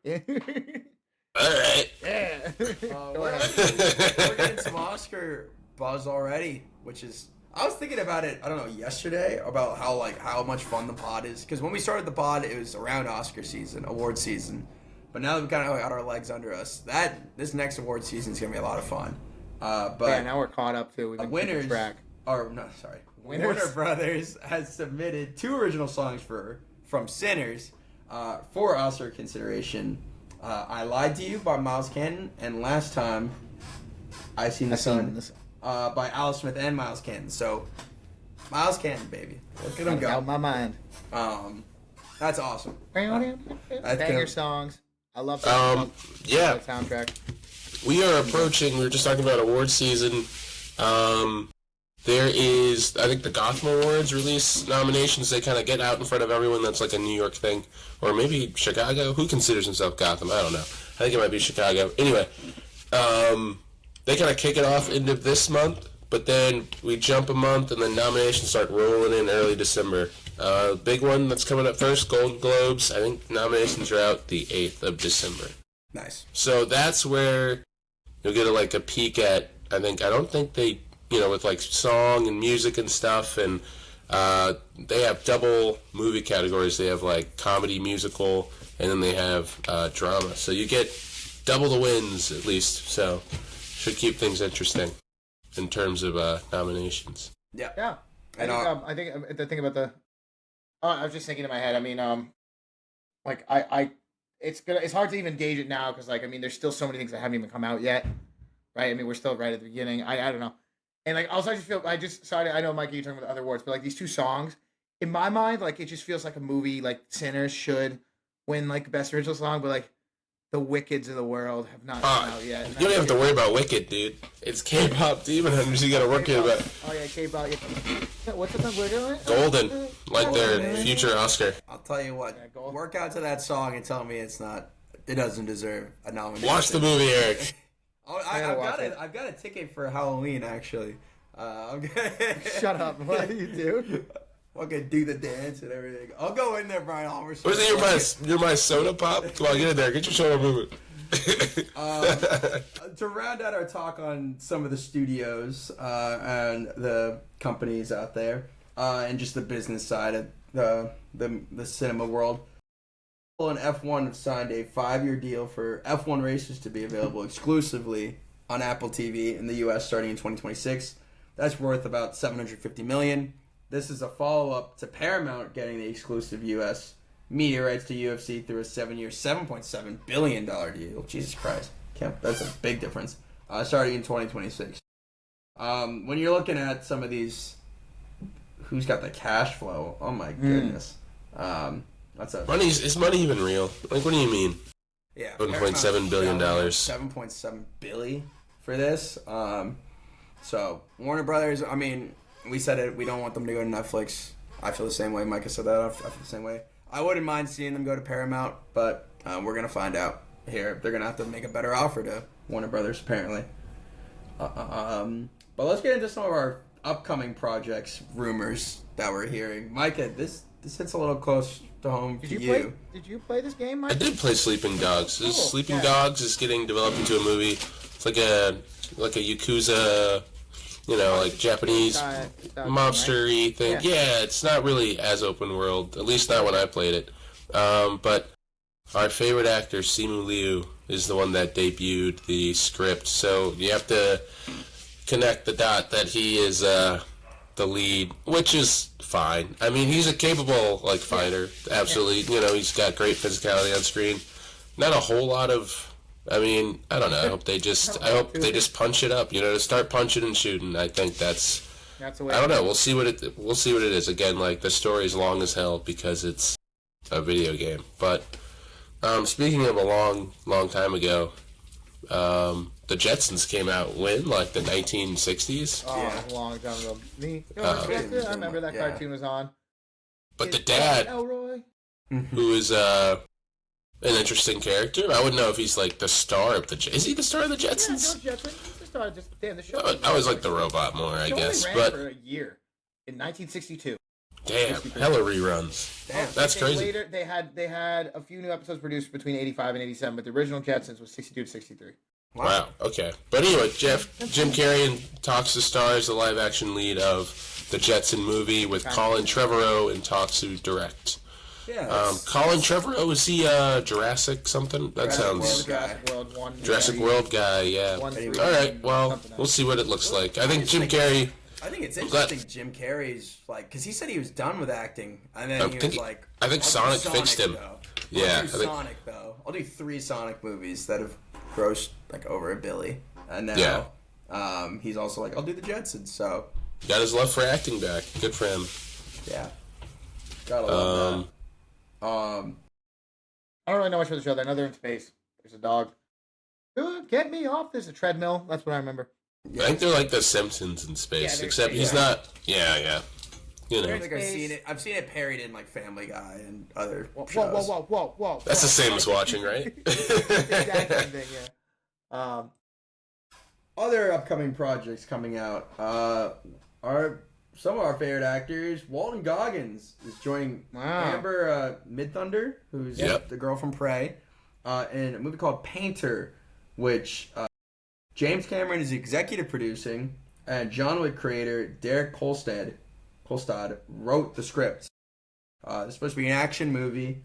[SPEAKER 7] Yeah.
[SPEAKER 8] All right.
[SPEAKER 7] Yeah.
[SPEAKER 6] We're getting some Oscar buzz already, which is I was thinking about it, I don't know, yesterday, about how much fun the pod is. Because when we started the pod, it was around Oscar season, award season. But now that we've kind of got our legs under us, this next award season is going to be a lot of fun. But
[SPEAKER 7] yeah, now we're caught up too. We've been keeping track.
[SPEAKER 6] Warner Brothers has submitted 2 original songs from Sinners for Oscar consideration. I Lied to You by Miles Canton, and Last Time I Seen the Sun by Alice Smith and Miles Canton. So, Miles Canton, baby. Look at him go.
[SPEAKER 7] Out my mind.
[SPEAKER 6] That's awesome.
[SPEAKER 7] Banger songs. I love
[SPEAKER 8] yeah.
[SPEAKER 7] the soundtrack.
[SPEAKER 8] We are approaching, we were just talking about award season. There is, I think the Gotham Awards release nominations. They kind of get out in front of everyone. That's like a New York thing. Or maybe Chicago. Who considers himself Gotham? I don't know. I think it might be Chicago. Anyway, they kind of kick it off into this month, but then we jump a month and then nominations start rolling in early December. Big one that's coming up first, Golden Globes. I think nominations are out the 8th of December.
[SPEAKER 6] Nice.
[SPEAKER 8] So that's where you'll get a peek at, I don't think they, with like song and music and stuff, and they have double movie categories. They have like comedy, musical, and then they have drama. So you get double the wins at least. So should keep things interesting in terms of nominations.
[SPEAKER 6] Yeah.
[SPEAKER 7] Yeah. I think the thing about the. I was just thinking in my head. I mean, it's hard to even gauge it now because there's still so many things that haven't even come out yet, right? I mean, we're still right at the beginning. I don't know. And also I know, Mikey, you're talking about the other awards, but these 2 songs, in my mind, it just feels like a movie. Sinners should win best original song, but the Wickeds of the world have not come out yet.
[SPEAKER 8] You don't have to worry about Wicked, dude. It's K-pop Demon Hunters. You gotta work it about.
[SPEAKER 7] Oh yeah, K-pop. Yeah. What's the Wicked?
[SPEAKER 8] Golden, their future Oscar.
[SPEAKER 6] I'll tell you what. Work out to that song and tell me it doesn't deserve a nomination.
[SPEAKER 8] Watch the movie, Eric.
[SPEAKER 6] I've got a ticket for Halloween, actually.
[SPEAKER 7] Shut up. What do you do?
[SPEAKER 6] I'm gonna do the dance and everything. I'll go in there, Brian Almer.
[SPEAKER 8] Was it you're my soda pop? Come on, get in there. Get your shoulder moving.
[SPEAKER 6] To round out our talk on some of the studios and the companies out there, and just the business side of the cinema world, and F1 have signed a 5-year deal for F1 races to be available exclusively on Apple TV in the U.S. starting in 2026. That's worth about $750 million. This is a follow-up to Paramount getting the exclusive U.S. media rights to UFC through a 7-year, $7.7 billion deal. Jesus Christ. That's a big difference. Starting in 2026. When you're looking at some of these, who's got the cash flow? Oh, my goodness.
[SPEAKER 8] Is money even real? What do you mean?
[SPEAKER 6] Yeah.
[SPEAKER 8] $1.7 billion.
[SPEAKER 6] $7.7 billion for this. So, Warner Brothers, we said it, we don't want them to go to Netflix. I feel the same way. Micah said that. I feel the same way. I wouldn't mind seeing them go to Paramount, but we're going to find out here. They're going to have to make a better offer to Warner Brothers, apparently. But let's get into some of our upcoming projects, rumors that we're hearing. Micah, this hits a little close to home for you.
[SPEAKER 7] Did you play this game, Mike?
[SPEAKER 8] I did play Sleeping Dogs.
[SPEAKER 7] Cool.
[SPEAKER 8] Sleeping Dogs is getting developed into a movie. It's like a Yakuza, Japanese mobster-y thing. Yeah, it's not really as open world, at least not when I played it. But our favorite actor, Simu Liu, is the one that debuted the script. So you have to connect the dot that he is the lead, which is fine. He's a capable fighter, absolutely. He's got great physicality on screen. Not a whole lot of. I don't know. I hope they just punch it up. To start punching and shooting. I think that's the way. I don't know. We'll see what it is. Again, the story's long as hell because it's a video game. But speaking of a long time ago, the Jetsons came out when the 1960s.
[SPEAKER 7] Oh, yeah. A long time ago. I remember that cartoon was on.
[SPEAKER 8] But the dad,
[SPEAKER 7] Elroy,
[SPEAKER 8] who is an interesting character. I wouldn't know if he's the star of the Is he the star of the Jetsons?
[SPEAKER 7] Yeah, George Jetson. He's the star. The show.
[SPEAKER 8] I was the robot more, I guess.
[SPEAKER 7] Only ran for a year in 1962.
[SPEAKER 8] Damn, hella reruns.
[SPEAKER 6] Damn,
[SPEAKER 8] that's crazy.
[SPEAKER 7] Later, they had a few new episodes produced between 85 and 87, but the original Jetsons was 62 to 63.
[SPEAKER 8] Wow. Okay. But anyway, Jim Carrey talks to star as the live-action lead of the Jetson movie with Colin Trevorrow in talks to direct.
[SPEAKER 6] Yeah.
[SPEAKER 8] Colin Trevorrow, is he Jurassic something? That sounds... Jurassic World guy, yeah. All right, well, we'll see what it looks like. I think Jim Carrey...
[SPEAKER 6] I think it's interesting Jim Carrey's, like, because he said he was done with acting, and then he was like...
[SPEAKER 8] I think Sonic fixed him.
[SPEAKER 6] Though.
[SPEAKER 8] Yeah.
[SPEAKER 6] I'll do Sonic, though. I'll do 3 Sonic movies that have grossed, like, over $1 billion. And now he's also like, I'll do the Jetsons, so...
[SPEAKER 8] Got his love for acting back. Good for him.
[SPEAKER 6] Yeah. Gotta love that.
[SPEAKER 7] I don't really know much for the show. I know they're in space. There's a dog. Get me off. There's a treadmill. That's what I remember.
[SPEAKER 8] I think they're like the Simpsons in space, except he's not... Yeah. You know.
[SPEAKER 6] I think I've seen it parodied in, like, Family Guy and other shows.
[SPEAKER 7] Whoa.
[SPEAKER 8] That's the same as watching, right?
[SPEAKER 7] Exactly. Yeah.
[SPEAKER 6] Other upcoming projects coming out are some of our favorite actors. Walton Goggins is joining Amber Midthunder, who's the girl from Prey, in a movie called Painter, which James Cameron is executive producing, and John Wick creator Derek Kolstad wrote the script. It's supposed to be an action movie.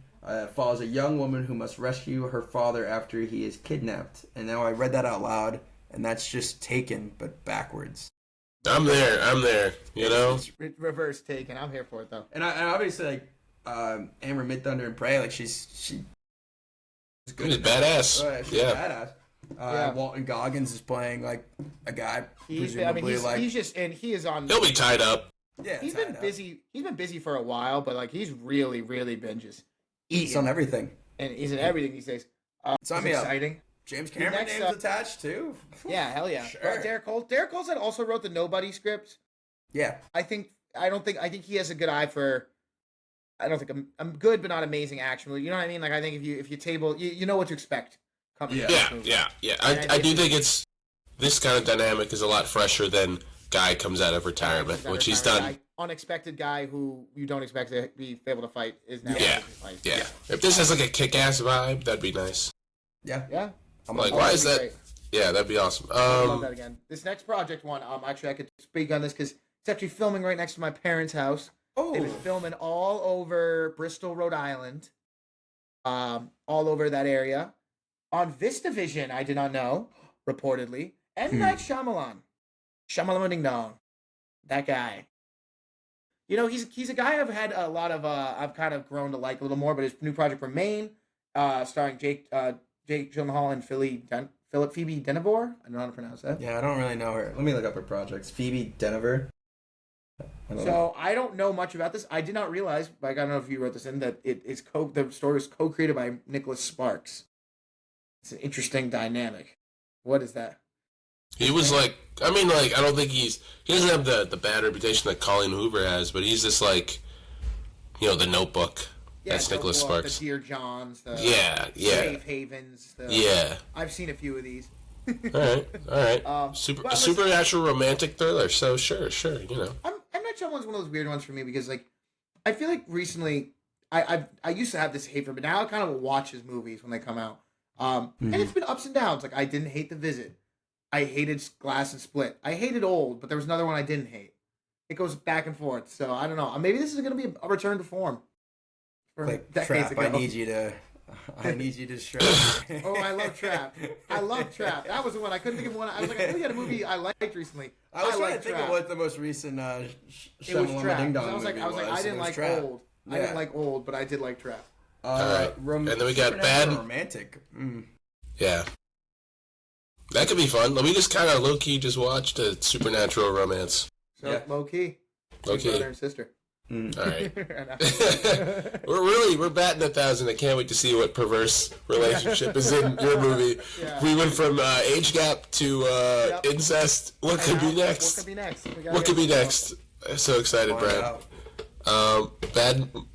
[SPEAKER 6] Follows a young woman who must rescue her father after he is kidnapped. And now I read that out loud, and that's just Taken, but backwards.
[SPEAKER 8] I'm there, you know?
[SPEAKER 7] It's reverse Taken. I'm here for it, though.
[SPEAKER 6] And obviously, like, Amber Midthunder and Prey, like, she's good.
[SPEAKER 8] She's badass.
[SPEAKER 6] She's badass. Walton Goggins is playing, like, a guy, presumably,
[SPEAKER 7] he's just, and he is on...
[SPEAKER 8] He'll be tied up.
[SPEAKER 6] Yeah,
[SPEAKER 7] he's been busy. He's been busy for a while, but, like, he's really been just eating.
[SPEAKER 6] He's on everything.
[SPEAKER 7] And he's in everything these days. It's exciting.
[SPEAKER 6] James Cameron name's attached, too.
[SPEAKER 7] Yeah, hell yeah.
[SPEAKER 6] Sure.
[SPEAKER 7] Derek Kolstad also wrote the Nobody script.
[SPEAKER 6] Yeah.
[SPEAKER 7] I think he has a good eye for... I don't think I'm good, but not amazing action movie. You know what I mean? Like, I think if you table... You know what to expect.
[SPEAKER 8] Yeah. I do think it's... This kind of dynamic is a lot fresher than guy comes out of retirement, which he's done.
[SPEAKER 7] Unexpected guy who you don't expect to be able to fight is now able to fight.
[SPEAKER 8] Yeah. If this has like a kick-ass vibe, that'd be nice.
[SPEAKER 7] Yeah.
[SPEAKER 8] I'm like, why is that? Great. Yeah, that'd be awesome.
[SPEAKER 7] I love that again. This next project one, actually I could speak on this because it's actually filming right next to my parents' house. Oh. They've been filming all over Bristol, Rhode Island. All over that area. On VistaVision, I did not know, reportedly. M. Night Shyamalan. Shyamalan Ding Dong. That guy. You know, he's a guy I've had a lot of, I've kind of grown to like a little more, but his new project Remain, starring Jake Gyllenhaal and Phoebe Denevor. I don't know how to pronounce that.
[SPEAKER 6] Yeah, I don't really know her. Let me look up her projects. Phoebe Denevor.
[SPEAKER 7] I don't know much about this. I did not realize, like, I don't know if you wrote this in, that the story is co-created by Nicholas Sparks. It's an interesting dynamic. What is that?
[SPEAKER 8] He was like, I mean, like, I don't think he doesn't have the bad reputation that Colleen Hoover has, but he's just like, you know, The Notebook.
[SPEAKER 7] Yeah,
[SPEAKER 8] that's Nicholas Sparks.
[SPEAKER 7] The Dear Johns, the Safe Havens. I've seen a few of these.
[SPEAKER 8] All right. Supernatural romantic thriller. So sure, you know.
[SPEAKER 7] I'm not sure one's one of those weird ones for me because, like, I feel like recently I used to have this hate for him, but now I kind of watch his movies when they come out. And it's been ups and downs. Like, I didn't hate The Visit. I hated Glass and Split. I hated Old, but there was another one I didn't hate. It goes back and forth. So I don't know. Maybe this is going to be a return to form.
[SPEAKER 6] Like Trap, ago. I need you to strap.
[SPEAKER 7] Oh, I love Trap. That was the one I couldn't think of one. I was like, I really had a movie I liked recently.
[SPEAKER 6] I was trying to think of what the most recent
[SPEAKER 7] it was Trap.
[SPEAKER 6] Ding
[SPEAKER 7] Dong I was like, I didn't like Trap. Old. Yeah. I didn't like Old, but I did like Trap.
[SPEAKER 8] All right. And then we got Bad
[SPEAKER 6] Romantic.
[SPEAKER 8] Yeah. That could be fun. We just kind of low-key just watched a supernatural romance.
[SPEAKER 7] So, low-key.
[SPEAKER 8] Low-key.
[SPEAKER 7] Brother and sister.
[SPEAKER 8] All right. we're batting 1,000. I can't wait to see what perverse relationship is in your movie. Yeah. We went from age gap to incest. What could be next? What could be next? I'm so excited, Brad.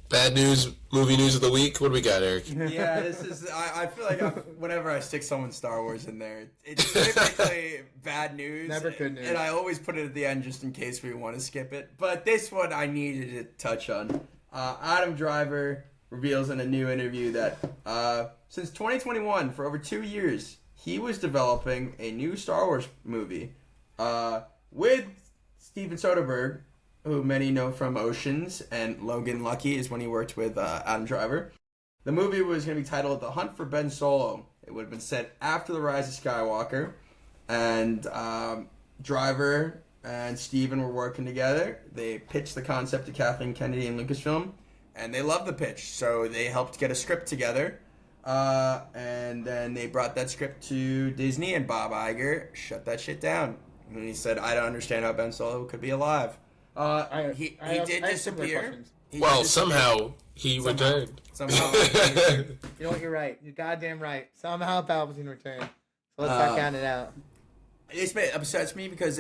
[SPEAKER 8] Bad news, movie news of the week. What do we got, Eric?
[SPEAKER 6] Yeah, this is. I feel like whenever I stick someone's Star Wars in there, it's typically bad news.
[SPEAKER 7] Never good news.
[SPEAKER 6] And I always put it at the end just in case we want to skip it. But this one I needed to touch on. Adam Driver reveals in a new interview that since 2021, for over 2 years, he was developing a new Star Wars movie with Steven Soderbergh, who many know from Oceans, and Logan Lucky is when he worked with Adam Driver. The movie was going to be titled The Hunt for Ben Solo. It would have been set after The Rise of Skywalker, and Driver and Steven were working together. They pitched the concept to Kathleen Kennedy and Lucasfilm, and they loved the pitch, so they helped get a script together. And then they brought that script to Disney, and Bob Iger shut that shit down. And he said, I don't understand how Ben Solo could be alive. He did disappear.
[SPEAKER 8] Somehow he returned.
[SPEAKER 6] Somehow.
[SPEAKER 7] You know what? You're right. You're goddamn right. Somehow Palpatine returned. So let's not count it out.
[SPEAKER 6] It upsets me because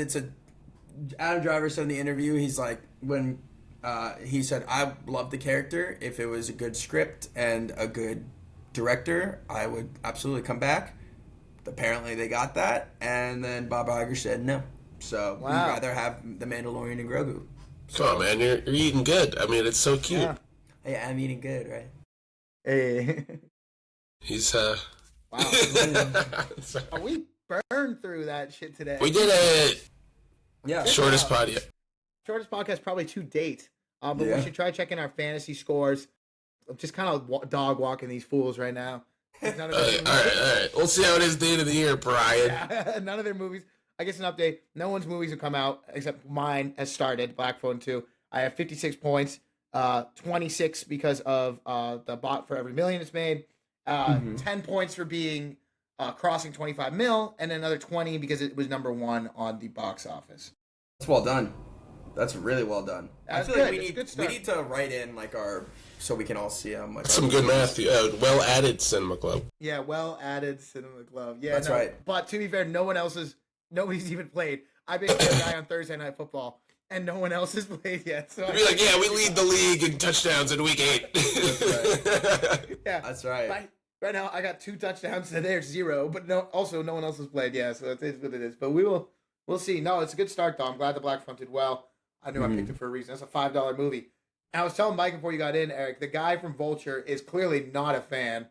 [SPEAKER 6] Adam Driver said in the interview, he's like, when he said, I love the character. If it was a good script and a good director, I would absolutely come back. Apparently they got that, and then Bob Iger said no. So we'd rather have the Mandalorian and Grogu.
[SPEAKER 8] Come on, man, you're eating good. I mean, it's so cute.
[SPEAKER 6] Yeah. Hey, I'm eating good, right?
[SPEAKER 7] Hey.
[SPEAKER 8] He's
[SPEAKER 7] Wow. We burned through that shit today.
[SPEAKER 8] We did it.
[SPEAKER 6] Yeah.
[SPEAKER 8] Shortest pod yet.
[SPEAKER 7] Shortest podcast probably to date. But we should try checking our fantasy scores. I'm just kind of dog walking these fools right now.
[SPEAKER 8] All right. We'll see how it is at the end of the year, Brian.
[SPEAKER 7] Yeah, none of their movies. I guess an update. No one's movies have come out except mine has started. Black Phone 2. I have 56 points. 26 because of the bot for every million it's made. 10 points for being crossing 25 mil, and another 20 because it was number 1 on the box office.
[SPEAKER 6] That's well done. That's really well done.
[SPEAKER 7] That's
[SPEAKER 6] I feel
[SPEAKER 7] good.
[SPEAKER 6] like we need to write in like our so we can all see them. Like
[SPEAKER 8] some good math. Well added Cinema Club.
[SPEAKER 7] Yeah, well added Cinema Club. Yeah,
[SPEAKER 6] that's right.
[SPEAKER 7] But to be fair, nobody's even played. I basically a guy on Thursday Night Football, and no one else has played yet. So
[SPEAKER 8] you'd be like, yeah, we lead the league in touchdowns in week 8.
[SPEAKER 6] That's right.
[SPEAKER 7] Yeah,
[SPEAKER 6] that's right.
[SPEAKER 7] Right now, I got 2 touchdowns and there's 0, but no one else has played. Yeah, so it is what it is. But we'll see. No, it's a good start though. I'm glad the Black Front did well. I knew I picked it for a reason. That's a $5 movie. And I was telling Mike before you got in, Eric, the guy from Vulture is clearly not a fan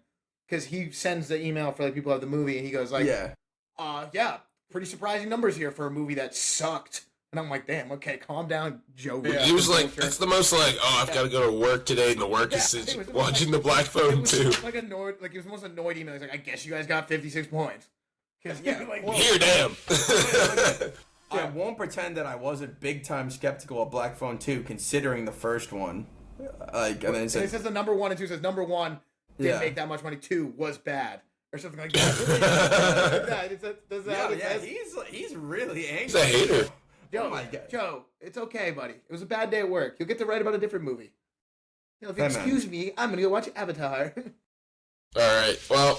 [SPEAKER 7] because he sends the email for like people who have the movie and he goes like, yeah, pretty surprising numbers here for a movie that sucked. And I'm like, damn, okay, calm down, Joe.
[SPEAKER 8] Yeah. He was like, that's the most like, I've got to go to work today, and the work is watching the Black Phone too.
[SPEAKER 7] Like annoyed, like he was the most annoyed email. He's like, I guess you guys got 56 points.
[SPEAKER 6] Like,
[SPEAKER 8] here, damn.
[SPEAKER 6] I won't pretend that I wasn't big time skeptical of Black Phone 2, considering the first one. And then it says
[SPEAKER 7] the number 1 and 2 says number 1 didn't make that much money. 2 was bad. Or something like that.
[SPEAKER 6] He's really angry.
[SPEAKER 8] He's a hater.
[SPEAKER 7] Joe, my God. Joe, it's okay, buddy. It was a bad day at work. You'll get to write about a different movie. If you excuse me, I'm going to go watch Avatar.
[SPEAKER 8] All right. Well,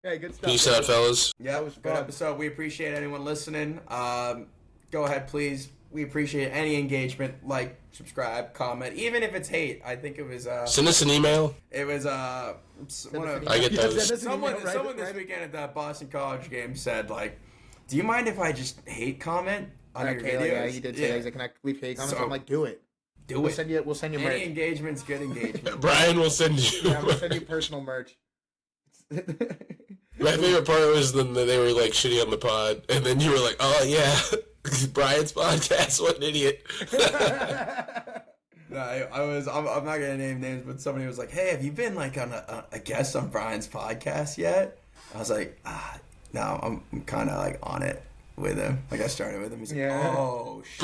[SPEAKER 7] hey, good stuff.
[SPEAKER 8] Peace out, fellas.
[SPEAKER 6] Yeah, it was a good episode. We appreciate anyone listening. Go ahead, please. We appreciate any engagement. Like, subscribe, comment. Even if it's hate. I think it was...
[SPEAKER 8] send us an email.
[SPEAKER 6] It was...
[SPEAKER 8] I get those.
[SPEAKER 6] Someone this weekend at the Boston College game said, like, do you mind if I just hate comment on your videos?
[SPEAKER 7] Yeah, he did say that. He's like, can I leave hate comments? So, I'm like, do it. We'll send you merch.
[SPEAKER 6] Any engagement's good engagement.
[SPEAKER 8] Brian will send you.
[SPEAKER 7] Yeah, we'll send you personal merch.
[SPEAKER 8] My favorite part was when they were like shitty on the pod, and then you were like, "Oh yeah, Brian's podcast. What an idiot."
[SPEAKER 6] No, I'm not gonna name names, but somebody was like, "Hey, have you been like on a guest on Brian's podcast yet?" I was like, "No, I'm kind of like on it with him. Like I started with him. He's like, oh, shit.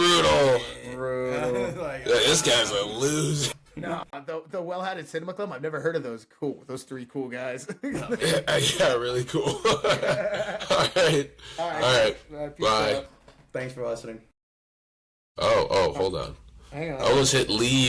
[SPEAKER 8] Brutal. Like, this guy's a loser."
[SPEAKER 7] No, the well-hatted Cinema Club. I've never heard of those 3 cool guys.
[SPEAKER 8] Yeah, really cool. All right. Bye.
[SPEAKER 6] Thanks for listening.
[SPEAKER 8] Oh, hold on.
[SPEAKER 7] Hang on.
[SPEAKER 8] I almost hit leave.